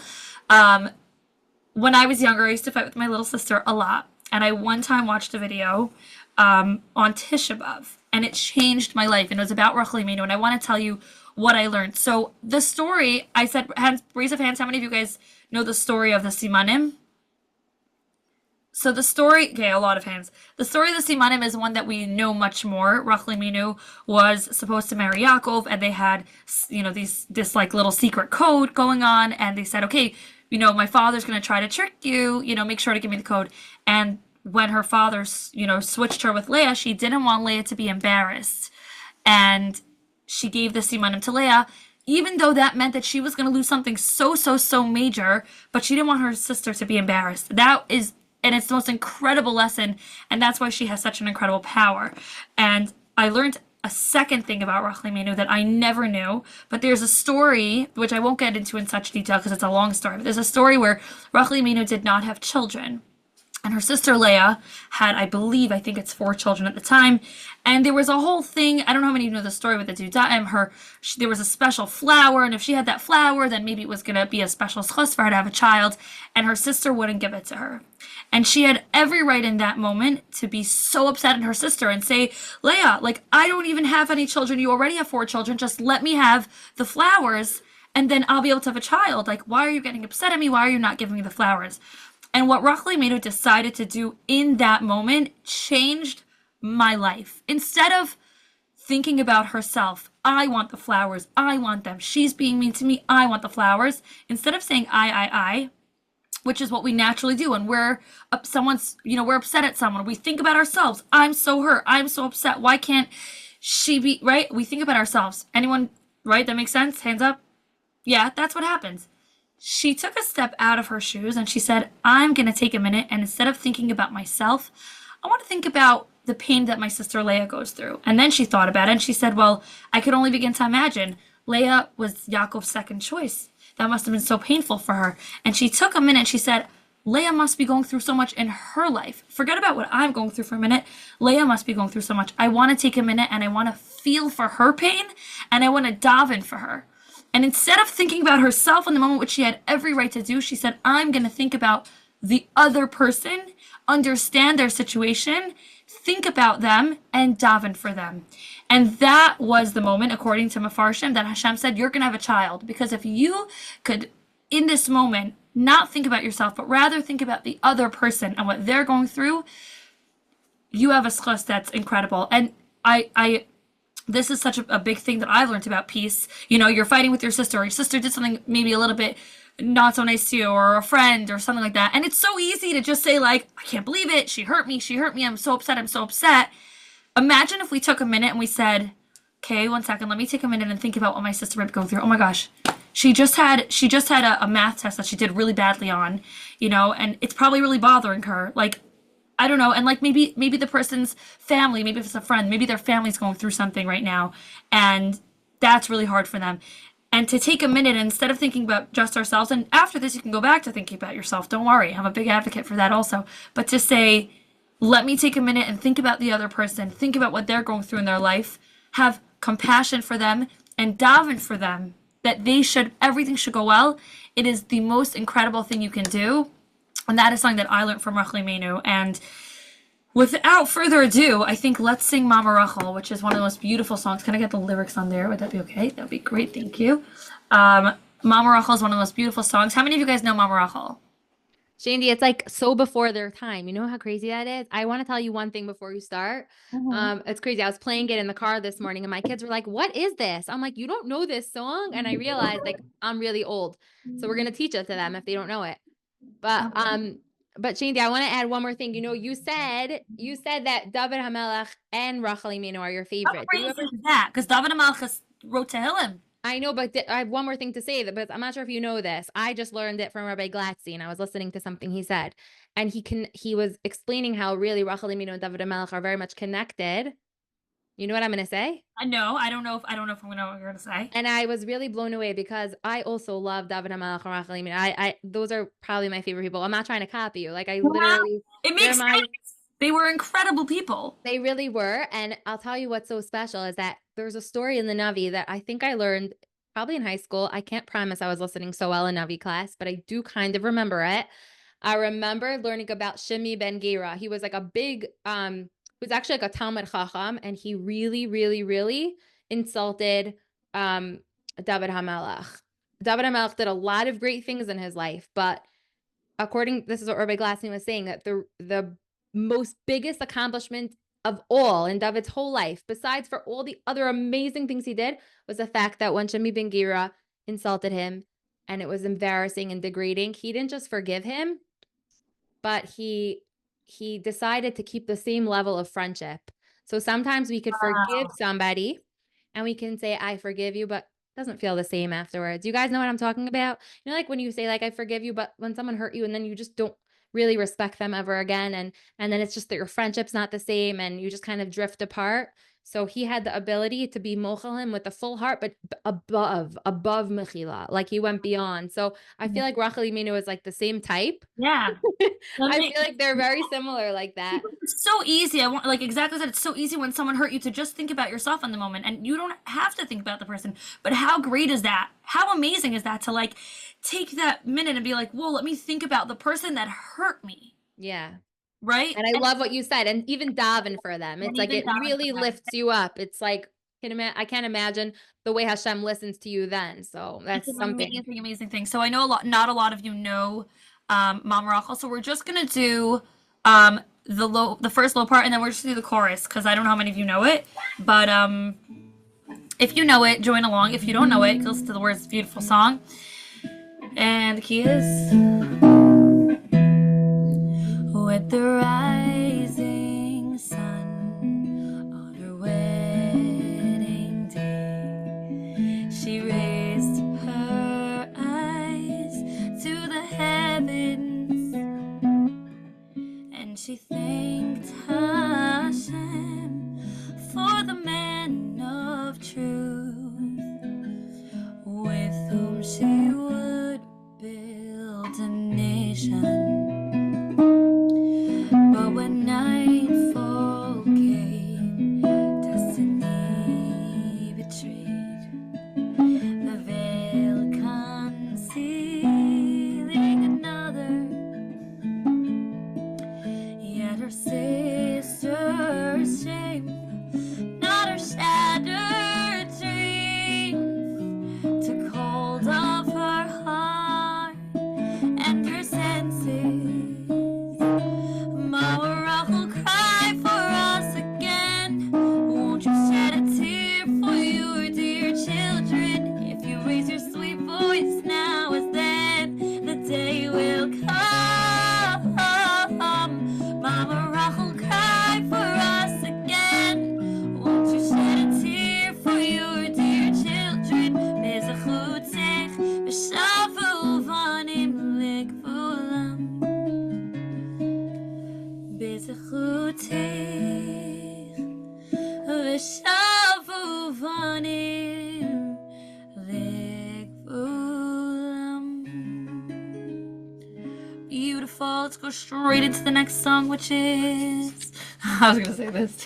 When I was younger, I used to fight with my little sister a lot, and I one time watched a video on Tisha B'Av, and it changed my life, and it was about Rachel Imenu, and I want to tell you what I learned. So the story, I said, raise of hands, how many of you guys know the story of the Simanim? So the story, okay, a lot of hands. The story of the Simanim is one that we know much more. Rachel Imenu was supposed to marry Yaakov, and they had, this like little secret code going on, and they said, okay, my father's going to try to trick you, make sure to give me the code. And when her father, switched her with Leah, she didn't want Leah to be embarrassed. And she gave the simanim to Leah, even though that meant that she was going to lose something so major, but she didn't want her sister to be embarrassed. And it's the most incredible lesson, and that's why she has such an incredible power. And I learned a second thing about Rachel Imenu that I never knew, but there's a story, which I won't get into in such detail because it's a long story, but there's a story where Rachel Imenu did not have children. And her sister Leah had, I think it's 4 children at the time. And there was a whole thing, I don't know how many of you know the story with the Dudaim, there was a special flower, and if she had that flower, then maybe it was going to be a special schus for her to have a child, and her sister wouldn't give it to her. And she had every right in that moment to be so upset at her sister and say, Leah, I don't even have any children. You already have 4 children. Just let me have the flowers, and then I'll be able to have a child. Why are you getting upset at me? Why are you not giving me the flowers? And what Rachel Imenu decided to do in that moment changed my life. Instead of thinking about herself, I want the flowers, I want them, she's being mean to me, I want the flowers. Instead of saying I, which is what we naturally do when we're upset at someone, we think about ourselves. I'm so hurt, I'm so upset, why can't she be, right? We think about ourselves. Anyone, right? That makes sense? Hands up. Yeah, that's what happens. She took a step out of her shoes and she said, I'm going to take a minute, and instead of thinking about myself, I want to think about the pain that my sister Leah goes through. And then she thought about it and she said, well, I could only begin to imagine. Leah was Yaakov's second choice. That must have been so painful for her. And she took a minute and she said, Leah must be going through so much in her life. Forget about what I'm going through for a minute. Leah must be going through so much. I want to take a minute and I want to feel for her pain, and I want to daven for her. And instead of thinking about herself in the moment, which she had every right to do, she said, I'm going to think about the other person, understand their situation, think about them, and daven for them. And that was the moment, according to Mefarshim, that Hashem said, you're going to have a child. Because if you could, in this moment, not think about yourself, but rather think about the other person and what they're going through, you have a schus that's incredible. And this is such a big thing that I've learned about peace. You're fighting with your sister, or your sister did something maybe a little bit not so nice to you, or a friend or something like that. And it's so easy to just say I can't believe it. She hurt me. I'm so upset. Imagine if we took a minute and we said, okay, 1 second, let me take a minute and think about what my sister might be going through. Oh my gosh. She just had a math test that she did really badly on, and it's probably really bothering her. I don't know, and maybe the person's family, maybe if it's a friend, maybe their family's going through something right now, and that's really hard for them. And to take a minute, and instead of thinking about just ourselves, and after this you can go back to thinking about yourself, don't worry, I'm a big advocate for that also, but to say, let me take a minute and think about the other person, think about what they're going through in their life, have compassion for them, and daven for them, that everything should go well. It is the most incredible thing you can do. And that is something that I learned from Rachel Imenu. And without further ado, I think let's sing Mama Rachel, which is one of the most beautiful songs. Can I get the lyrics on there? Would that be okay? That would be great. Thank you. Mama Rachel is one of the most beautiful songs. How many of you guys know Mama Rachel? Shaindy, it's so before their time. You know how crazy that is? I want to tell you one thing before you start. It's crazy. I was playing it in the car this morning and my kids were like, what is this? I'm like, you don't know this song? And I realized I'm really old. So we're going to teach it to them if they don't know it. But Shaindy, I want to add one more thing. You said that David HaMelech and Rachel Imenu are your favorite. How crazy is that? Because David HaMelech wrote Tehillim. I know, but I have one more thing to say, but I'm not sure if you know this. I just learned it from Rabbi Glatstein. I was listening to something he said, and he was explaining how really Rachel Imenu and David HaMelech are very much connected. You know what I'm going to say? No, I don't know if I'm going to know what you're going to say. And I was really blown away because I also love David HaMelech and Rachel Imenu. Those are probably my favorite people. I'm not trying to copy you. Literally, it makes sense. They were incredible people. They really were. And I'll tell you what's so special is that there's a story in the Navi that I think I learned probably in high school. I can't promise I was listening so well in Navi class, but I do kind of remember it. I remember learning about Shimi ben Gira. He was he was actually a Talmud Chacham, and he really, really, really insulted David HaMelech. David HaMelech did a lot of great things in his life, but this is what Rabbi Glasny was saying, that the most biggest accomplishment of all in David's whole life, besides for all the other amazing things he did, was the fact that when Shimi ben Gira insulted him, and it was embarrassing and degrading, he didn't just forgive him, but he decided to keep the same level of friendship. So sometimes we could forgive somebody and we can say, I forgive you, but it doesn't feel the same afterwards. You guys know what I'm talking about? You know, like when you say like, I forgive you, but when someone hurt you and then you just don't really respect them ever again. And then it's just that your friendship's not the same and you just kind of drift apart. So he had the ability to be mochel him with a full heart, but above mechila, like he went beyond. So I feel like Rachel Imenu is like the same type. Yeah. I feel like they're very similar like that. It's so easy. I want, like exactly that. It's so easy when someone hurt you to just think about yourself in the moment, and you don't have to think about the person. But how great is that? How amazing is that to like take that minute and be like, whoa, let me think about the person that hurt me. Yeah. Right. And I love what you said. And even daven for them. It's like it really lifts you up. It's like, I can't imagine the way Hashem listens to you then. So that's something. Amazing thing. So I know not a lot of you know Mama Rachel. So we're just gonna do the first low part, and then we're just gonna do the chorus because I don't know how many of you know it. But if you know it, join along. If you don't know it, listen to the words. It's a beautiful song. And the key is with the rising sun on her wedding day, she raised her eyes to the heavens, and she thanked Hashem for the man of truth, with whom she would build a nation. But when nightfall came, destiny betrayed the veil concealing another. Yet her sister's shame, not her shattered dream, took hold of her heart and her senses. Mama Rachel, cry for us again. Won't you shed a tear for your dear children? If you raise your sweet voice now as then, the day will come. Mama Rachel, cry for us again. Won't you shed a tear for your dear children? Bezachutech v'shavu vanim lekvulam. Bezachutech v'shavu vanim lekvulam. Beautiful. Let's go straight into the next song, which is I was gonna say this.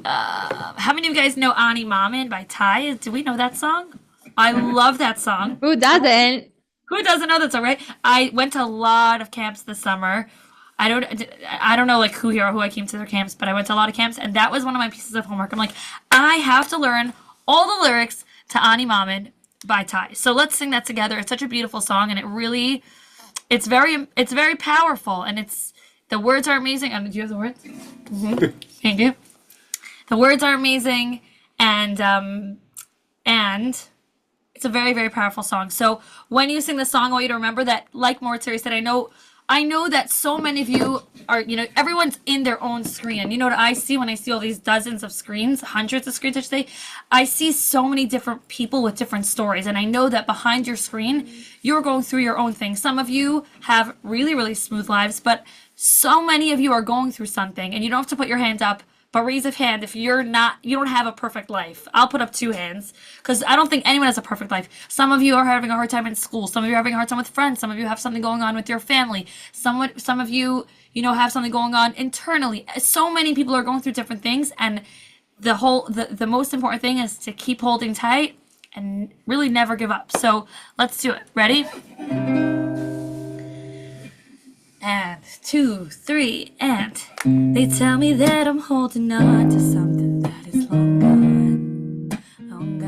How many of you guys know Ani Mamin by Ty? Do we know that song? I love that song. Who doesn't? Who doesn't know that song, right? I went to a lot of camps this summer. I don't know like who I came to their camps, but I went to a lot of camps, and that was one of my pieces of homework. I'm like, I have to learn all the lyrics to Ani Mamin by Ty. So let's sing that together. It's such a beautiful song, and it's very powerful, and the words are amazing. Do you have the words? Mm-hmm. Thank you. The words are amazing, and it's a very, very powerful song. So when you sing the song, I want you to remember that, like Maurizio said, I know that so many of you are, everyone's in their own screen. And you know what I see when I see all these dozens of screens, hundreds of screens, I should say? I see so many different people with different stories. And I know that behind your screen, you're going through your own thing. Some of you have really, really smooth lives, but so many of you are going through something. And you don't have to put your hand up, but raise a hand if you don't have a perfect life. I'll put up 2 hands because I don't think anyone has a perfect life. Some of you are having a hard time in school. Some of you are having a hard time with friends. Some of you have something going on with your family. Some of you, have something going on internally. So many people are going through different things, and the most important thing is to keep holding tight and really never give up. So let's do it. Ready? And 2, 3, and they tell me that I'm holding on to something that is long gone, long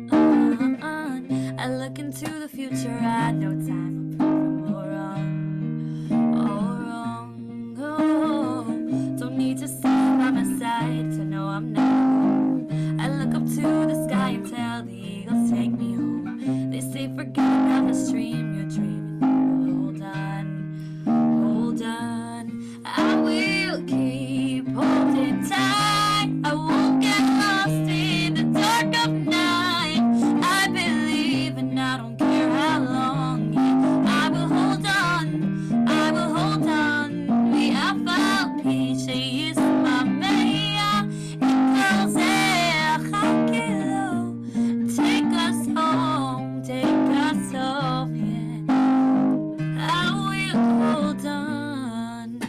gone. I look into the future, I know time will prove me wrong, oh. Don't need to sit by my side to know I'm not alone. I look up to the sky and tell the eagles take me home. They say forget hold on.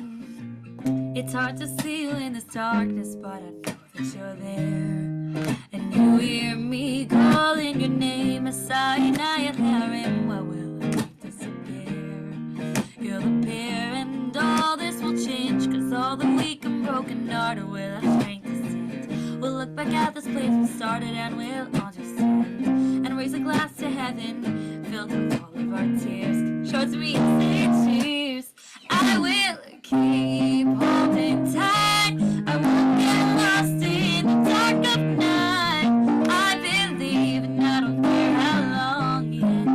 It's hard to see you in this darkness, but I know that you're there. And you hear me calling your name, Asai Nayaharim, where will I disappear? You'll appear and all this will change, cause all the weak and broken hearted will have strength to stand. We'll look back at this place we started and we'll all just stand and raise a glass to heaven, filled with all of our tears. Show it to me, say cheers. I will keep holding tight. I won't get lost in the dark of night. I believe and I don't care how long yet.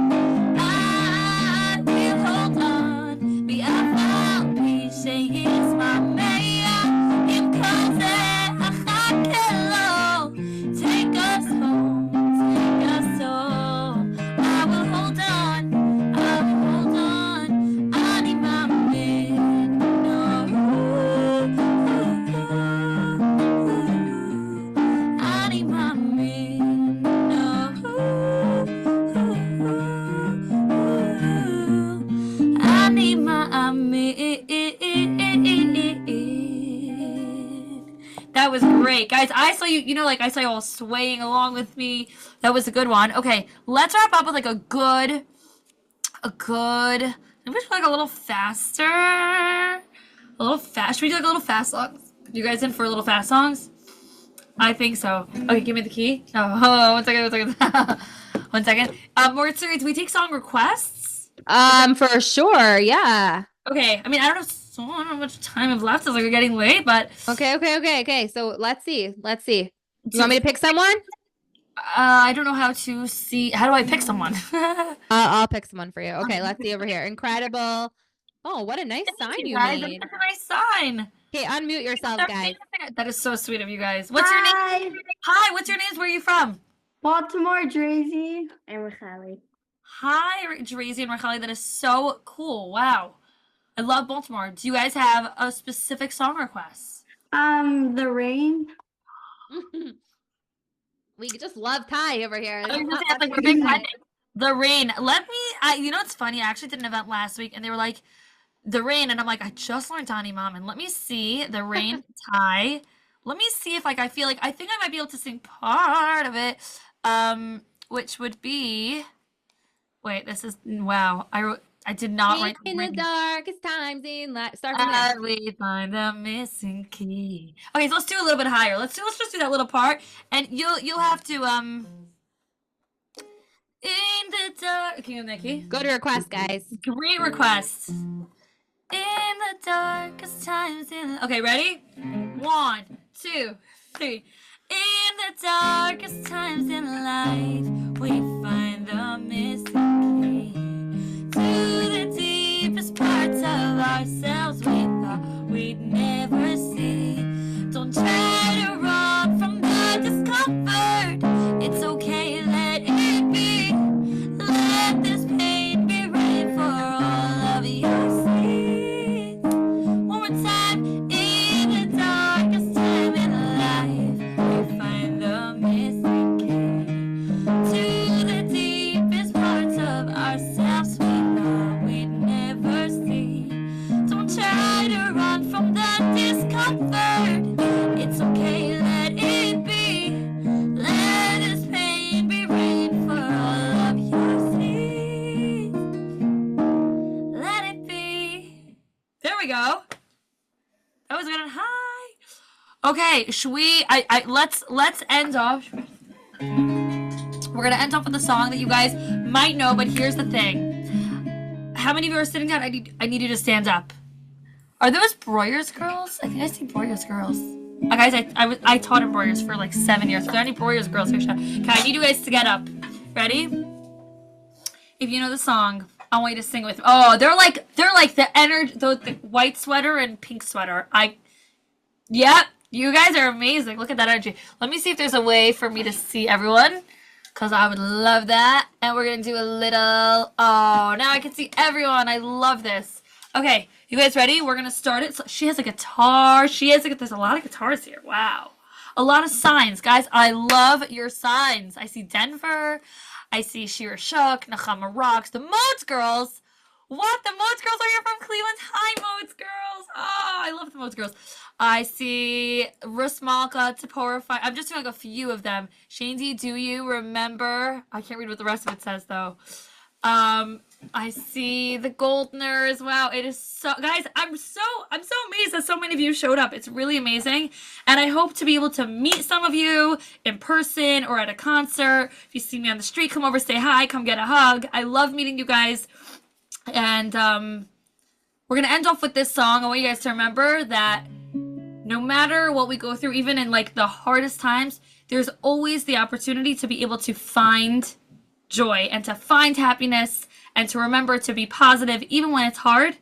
I will hold on. Be a be is my mayor. In take us home, take us home. I will hold on. I will hold on. I need my man. No. I need my man. No. I need my man. That was great. Guys, I saw you, like I saw you all swaying along with me. That was a good one. Okay, let's wrap up with like a good, maybe like a little faster. A little fast. Should we do like a little fast songs? You guys in for a little fast songs? I think so. Okay, give me the key. Oh, hold on, 1 second. 1 second. More serious, do we take song requests? For sure, yeah. Okay, I mean, I don't know how much time I've left. It's like we're getting late, but Okay. So let's see. You want me to pick someone? I don't know how to see. How do I pick someone? I'll pick someone for you. Okay, let's see over here. Incredible. Oh, what a nice sign you guys. made. That's a nice sign. Okay, unmute yourself, guys. That is so sweet of you guys. What's your name? Hi, what's your names? Where are you from? Baltimore, Drazy, and Racheli. Hi, Drazy and Racheli. That is so cool. Wow. I love Baltimore. Do you guys have a specific song request? The Rain. We just love Ty over here. The Rain. It's funny. I actually did an event last week, and they were like, The Rain, and I'm like, I just learned Donnie Mom, and let me see The Rain Ty. Let me see if I feel like I think I might be able to sing part of it, which would be. Wait, this is wow. I did not write in the darkest times in life. Start from there. We find the missing key. Okay, so let's do a little bit higher. Let's just do that little part, and you'll have to in the dark. Can you go, Nikki? Go to request, guys. Great request. In the darkest times in. Okay, ready? 1, 2, 3. In the darkest times in life, we find the missing key. To the deepest parts of ourselves we thought we'd never see. Don't try to run from the discomfort. It's okay, let it be. Let this pain be rain for all of your sins. One more time. In the darkest time in life, we find the missing key. To the deepest parts of ourselves we thought we'd never see. Don't try to run from the discomfort. It's okay, let it be. Let this pain be rain for all of your sins. Let it be. There we go. That was good and high. Okay, should we? Let's end off. We're gonna end off with a song that you guys might know, but here's the thing. How many of you are sitting down? I need you to stand up. Are those Breuer's girls? I think I see Breuer's girls. Guys, I taught in Breuer's for like 7 years. Are there any Breuer's girls here? Okay, I need you guys to get up. Ready? If you know the song, I want you to sing with me. Oh, they're like the energy, the white sweater and pink sweater. Yep, you guys are amazing. Look at that energy. Let me see if there's a way for me to see everyone, because I would love that. And we're gonna do a little. Oh, now I can see everyone. I love this. Okay, you guys ready? We're gonna start it. So she has a guitar. There's a lot of guitars here. Wow. A lot of signs. Guys, I love your signs. I see Denver. I see Shira Shook, Nechama Rocks, the Modes Girls. What? The Modes girls are here from Cleveland. Hi, Modes girls. Oh, I love the Modes girls. I see Rusmalka, Taporify. I'm just doing like a few of them. Shaindy, do you remember? I can't read what the rest of it says though. I see the Goldner as well. It is so, guys, I'm so amazed that so many of you showed up. It's really amazing. And I hope to be able to meet some of you in person or at a concert. If you see me on the street, come over, say hi, come get a hug. I love meeting you guys. And we're going to end off with this song. I want you guys to remember that no matter what we go through, even in like the hardest times, there's always the opportunity to be able to find joy and to find happiness and to remember to be positive even when it's hard.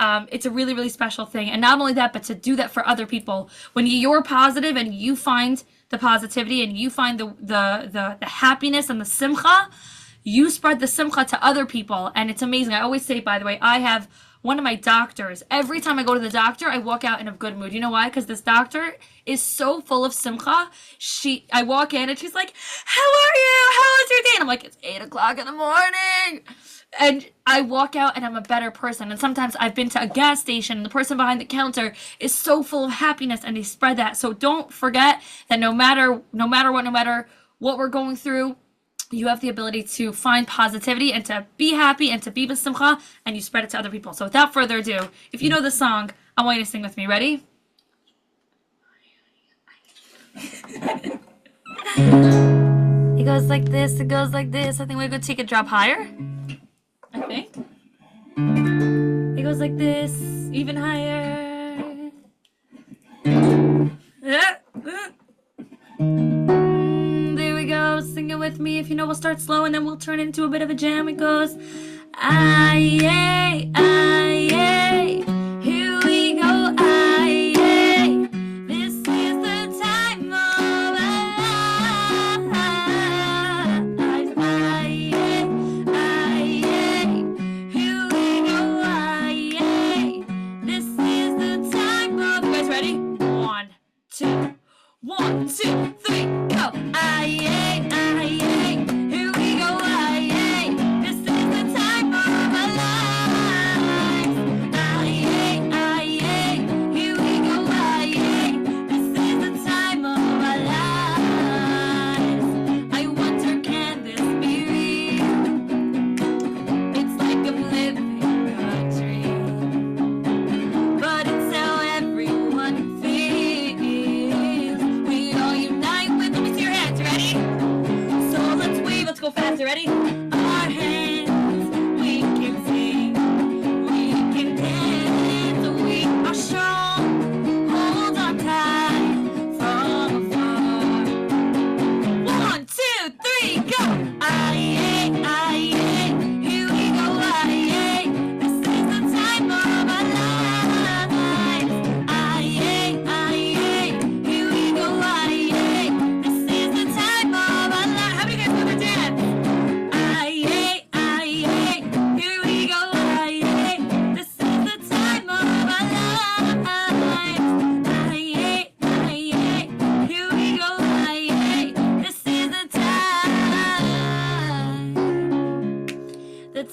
It's a really, really special thing. And not only that, but to do that for other people. When you're positive and you find the positivity and you find the happiness and the simcha, you spread the simcha to other people. And it's amazing. I always say, by the way, I have one of my doctors. Every time I go to the doctor, I walk out in a good mood. You know why? Because this doctor is so full of simcha. I walk in and she's like, how are you? How was your day? And I'm like, it's 8 o'clock in the morning. And I walk out and I'm a better person. And sometimes I've been to a gas station and the person behind the counter is so full of happiness and they spread that. So don't forget that no matter what we're going through, you have the ability to find positivity and to be happy and to be b'simcha, and you spread it to other people. So without further ado, if you know the song, I want you to sing with me. Ready? It goes like this, it goes like this. I think we're going to take a drop higher. I think. It goes like this, even higher. There we go. Sing it with me. If you know, we'll start slow and then we'll turn into a bit of a jam. It goes, aye, aye, aye. Here we go, aye, aye. This is the time of our lives. Aye, aye, aye. Here we go, aye, aye. This is the time of. You guys ready? 1, 2. 1, 2, 3, go! Aye, aye, aye, aye. Here we go, aye, aye. This is the time of our lives. Aye, aye, aye, aye. Here we go, aye, aye. This is the time of our lives. I wonder, can this be real? It's like I'm living a dream, but it's how everyone feels. We all unite with, let me see your hands, ready? So let's wave, let's go faster, ready? Our hands, we can sing, we can dance, we are strong, hold on tight from afar. 1, 2, 3, go! Aye, aye, aye, aye. Here we go, aye, aye. This is the time of our lives. Aye, aye, aye, aye. Here we go, aye, aye. This is the time of our lives. How many guys want to dance? Aye, aye, aye, aye. Here we go, aye, aye. This is the time of our lives. Aye, aye, aye, aye. Here we go, aye, aye. This is the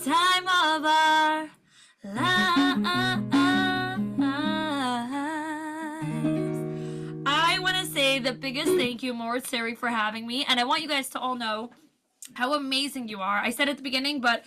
time of our lives. I want to say the biggest thank you, Moritz Seri, for having me. And I want you guys to all know how amazing you are. I said at the beginning, but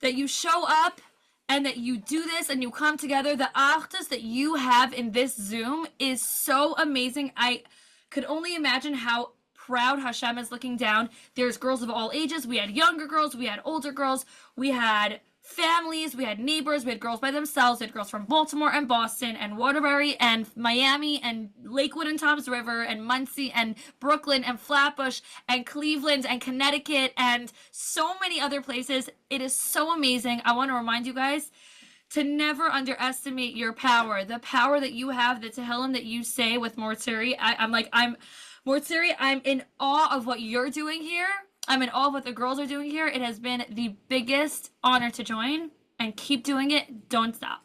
that you show up and that you do this and you come together. The Yahrtzeit that you have in this Zoom is so amazing. I could only imagine how proud Hashem is looking down. There's girls of all ages. We had younger girls. We had older girls. We had families. We had neighbors. We had girls by themselves. We had girls from Baltimore and Boston and Waterbury and Miami and Lakewood and Toms River and Muncie and Brooklyn and Flatbush and Cleveland and Connecticut and so many other places. It is so amazing. I want to remind you guys to never underestimate your power. The power that you have, the Tehillim that you say with Mortzeri. Mortzeri, I'm in awe of what you're doing here. I'm in awe of what the girls are doing here. It has been the biggest honor to join, and keep doing it. Don't stop.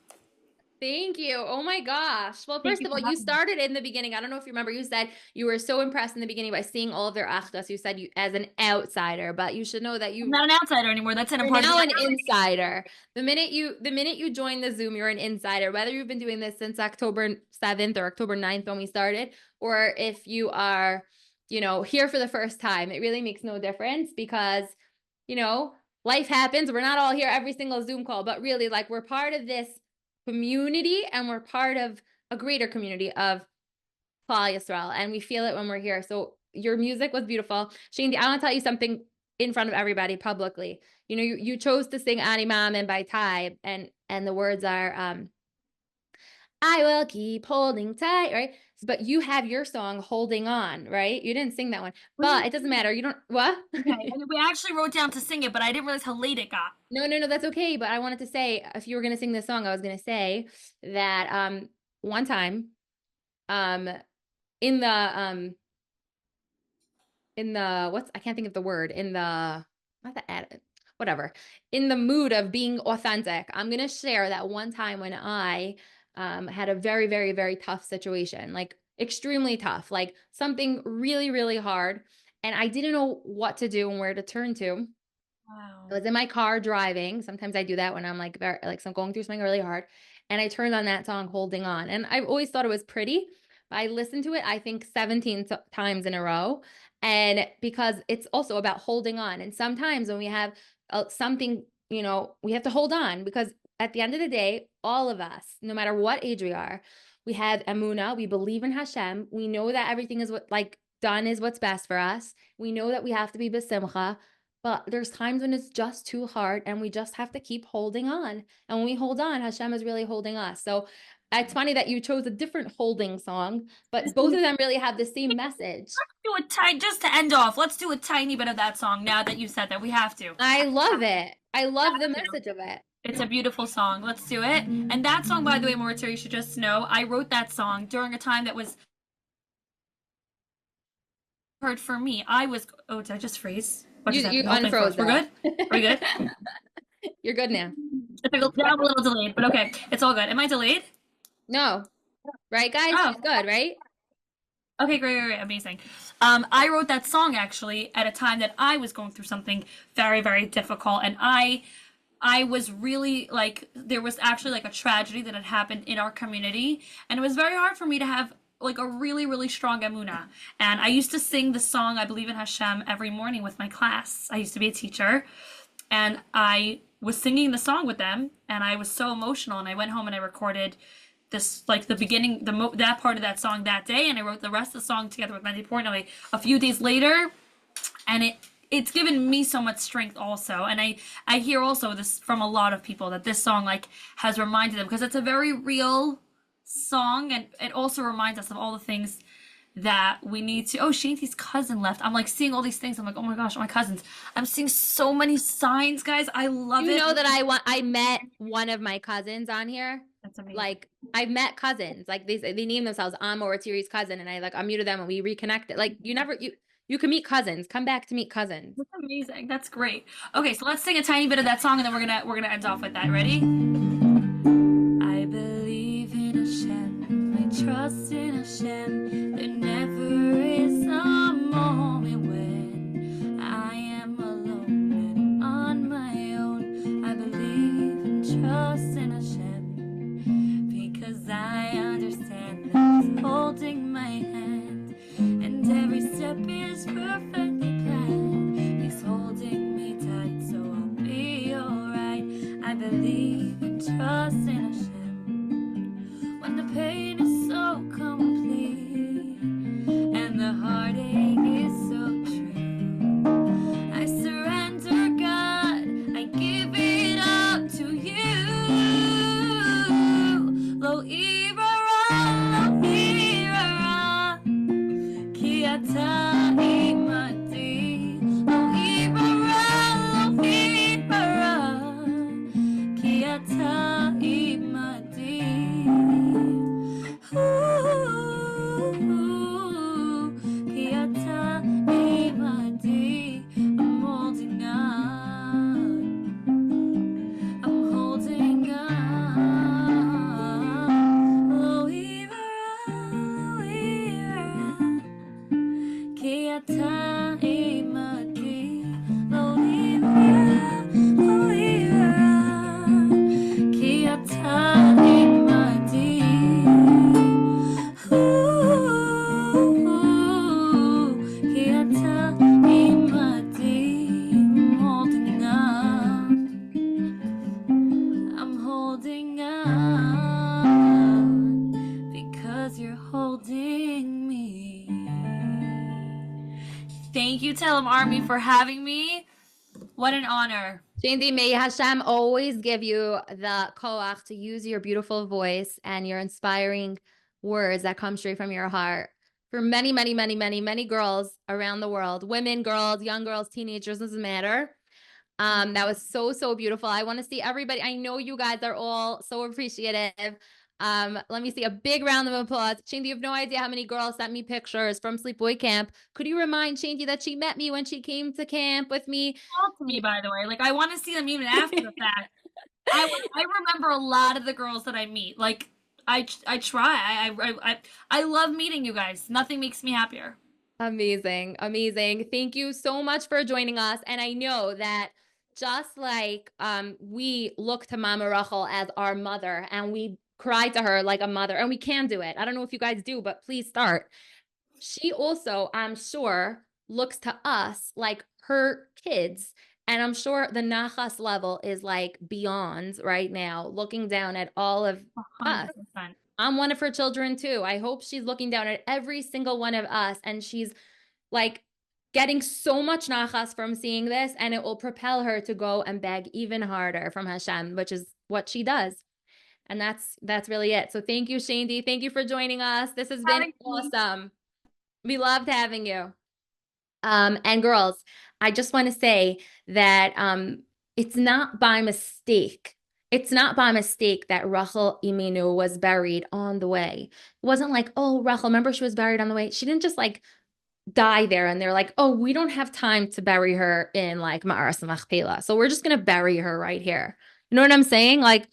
Thank you. Oh my gosh. Well, Thank first you of for all, you having me. started in the beginning. I don't know if you remember, you said you were so impressed in the beginning by seeing all of their achdas. You said you as an outsider, but you should know that I'm not an outsider anymore. That's an you're part of now the an insider. The minute you join the Zoom, you're an insider. Whether you've been doing this since October 7th or October 9th when we started, or if you are, here for the first time, it really makes no difference because, life happens. We're not all here every single Zoom call, but really, like, we're part of this community and we're part of a greater community of Kol Yisrael, and we feel it when we're here. So your music was beautiful. Shaindy, I want to tell you something in front of everybody publicly. You chose to sing Ani Maamin by Ty, and the words are I will keep holding tight, right? But you have your song Holding On, right? You didn't sing that one. But it doesn't matter. You don't what? Okay, and we actually wrote down to sing it, but I didn't realize how late it got. No, that's okay. But I wanted to say, if you were gonna sing this song, I was gonna say that one time in the I can't think of the word, in the not the ad whatever, in the mood of being authentic, I'm gonna share that one time when I had a very, very, very tough situation, like extremely tough, like something really, really hard, and I didn't know what to do and where to turn to. Wow. I was in my car driving. Sometimes I do that when I'm like so I'm going through something really hard. And I turned on that song, Holding On. And I've always thought it was pretty. But I listened to it, I think 17 times in a row. And because it's also about holding on. And sometimes when we have something, we have to hold on because at the end of the day, all of us, no matter what age we are, we have Emuna. We believe in Hashem. We know that everything is done is what's best for us. We know that we have to be besimcha. But there's times when it's just too hard and we just have to keep holding on. And when we hold on, Hashem is really holding us. So it's funny that you chose a different holding song, but both of them really have the same message. Just to end off, let's do a tiny bit of that song now that you said that. We have to. I love it. I love the message of it. It's a beautiful song. Let's do it. And that song, by the way, Moritz, you should just know, I wrote that song during a time that was hard for me. Did I just freeze? You unfroze. We're good? We're good? You're good now. I'm a little delayed, but okay. It's all good. Am I delayed? No. Right, guys? Oh. It's good, right? Okay, great. Amazing. I wrote that song actually at a time that I was going through something very, very difficult. And I was really there was actually a tragedy that had happened in our community. And it was very hard for me to have a really, really strong emunah. And I used to sing the song, I Believe in Hashem, every morning with my class. I used to be a teacher. And I was singing the song with them. And I was so emotional. And I went home and I recorded this, the beginning, that part of that song that day. And I wrote the rest of the song together with Mandy Portnoy a few days later. And it's given me so much strength also. And I hear also this from a lot of people that this song has reminded them, because it's a very real song, and it also reminds us of all the things that we need to. Oh, Shaindy's cousin left. I'm seeing all these things. I'm oh my gosh, my cousins. I'm seeing so many signs, guys. I love it. You know that I met one of my cousins on here. That's amazing. I've met cousins. They name themselves Amo or Tiri's cousin, and I unmuted them and we reconnected. You can meet cousins. Come back to meet cousins. That's amazing. That's great. Okay, so let's sing a tiny bit of that song, and then we're gonna end off with that. Ready? I believe in Hashem. I trust in Hashem. There never is a moment when I am alone and on my own. I believe and trust in Hashem because I understand that He's holding my hand, and every step is perfectly planned. He's holding me tight, so I'll be alright. I believe and trust in Hashem when the pain is so complete and the heartache is so true. I surrender, God, I give it up to you. Lo irara, lo irara, ki ata imati. Lo irara, lo irara, ki ata imati. Ki ata imati. I'm holding on. I'm holding on. Thank you, Tehillim Army, for having me. What an honor. Shaindy, may Hashem always give you the koach to use your beautiful voice and your inspiring words that come straight from your heart for many, many, many, many, many girls around the world, women, girls, young girls, teenagers, doesn't matter. That was so, so beautiful. I want to see everybody. I know you guys are all so appreciative. Let me see a big round of applause. Shaindy, you have no idea how many girls sent me pictures from Sleepaway Camp. Could you remind Shaindy that she met me when she came to camp with me? Call to me, by the way. Like, I want to see them even after the fact. I remember a lot of the girls that I meet. Like, I try. I love meeting you guys. Nothing makes me happier. Amazing. Amazing. Thank you so much for joining us. And I know that just like we look to Mama Rachel as our mother and we cry to her like a mother, and we can do it. I don't know if you guys do, but please start. She also, I'm sure, looks to us like her kids. And I'm sure the nachas level is like beyond right now, looking down at all of us. 100%. I'm one of her children too. I hope she's looking down at every single one of us and she's like getting so much nachas from seeing this, and it will propel her to go and beg even harder from Hashem, which is what she does. And that's really it. So thank you, Shaindy. Thank you for joining us. This has been awesome. We loved having you. And girls, I just want to say that it's not by mistake. It's not by mistake that Rachel Imenu was buried on the way. It wasn't like, oh, Rachel, remember she was buried on the way? She didn't just like die there and they're like, oh, we don't have time to bury her in like Ma'aras Machpelah. So we're just going to bury her right here. You know what I'm saying? Like,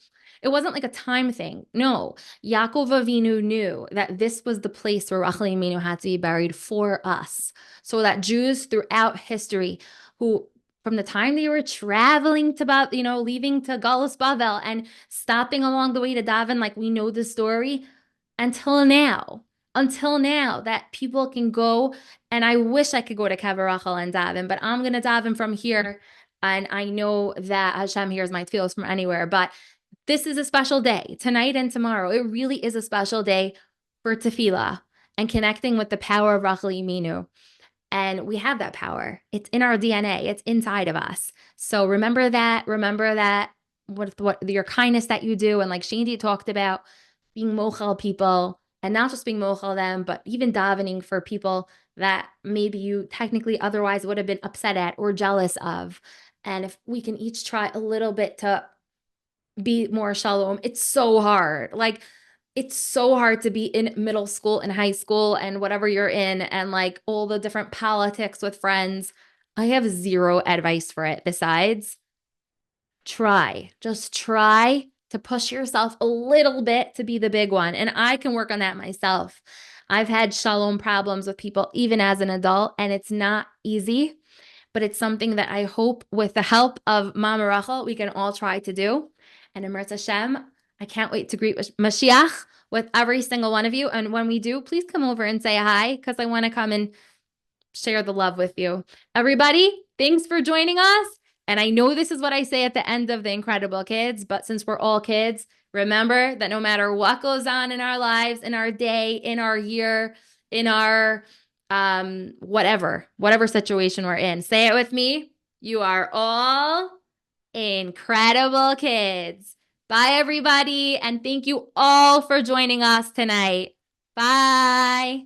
it wasn't like a time thing. No, Yaakov Avinu knew that this was the place where Rachel Imenu had to be buried for us. So that Jews throughout history who from the time they were traveling to, leaving to Galus Bavel and stopping along the way to daven, like we know the story, until now, that people can go, and I wish I could go to Kever Rachel and daven, but I'm going to daven from here, and I know that Hashem hears my tefillos from anywhere, but this is a special day, tonight and tomorrow. It really is a special day for tefillah and connecting with the power of Rachel Imenu. And we have that power. It's in our DNA. It's inside of us. So remember that. Remember that what your kindness that you do. And like Shaindy talked about, being mochel people and not just being mochel them, but even davening for people that maybe you technically otherwise would have been upset at or jealous of. And if we can each try a little bit to be more shalom, it's so hard. Like, it's so hard to be in middle school and high school and whatever you're in and like all the different politics with friends. I have zero advice for it besides just try to push yourself a little bit to be the big one. And I can work on that myself. I've had shalom problems with people even as an adult, and it's not easy, but it's something that I hope with the help of Mama Rachel, we can all try to do. And in Mirz Hashem, I can't wait to greet Mashiach with every single one of you. And when we do, please come over and say hi, because I want to come and share the love with you. Everybody, thanks for joining us. And I know this is what I say at the end of the Incredible Kids, but since we're all kids, remember that no matter what goes on in our lives, in our day, in our year, in our whatever situation we're in, say it with me. You are all incredible kids. Bye, everybody. And thank you all for joining us tonight. Bye.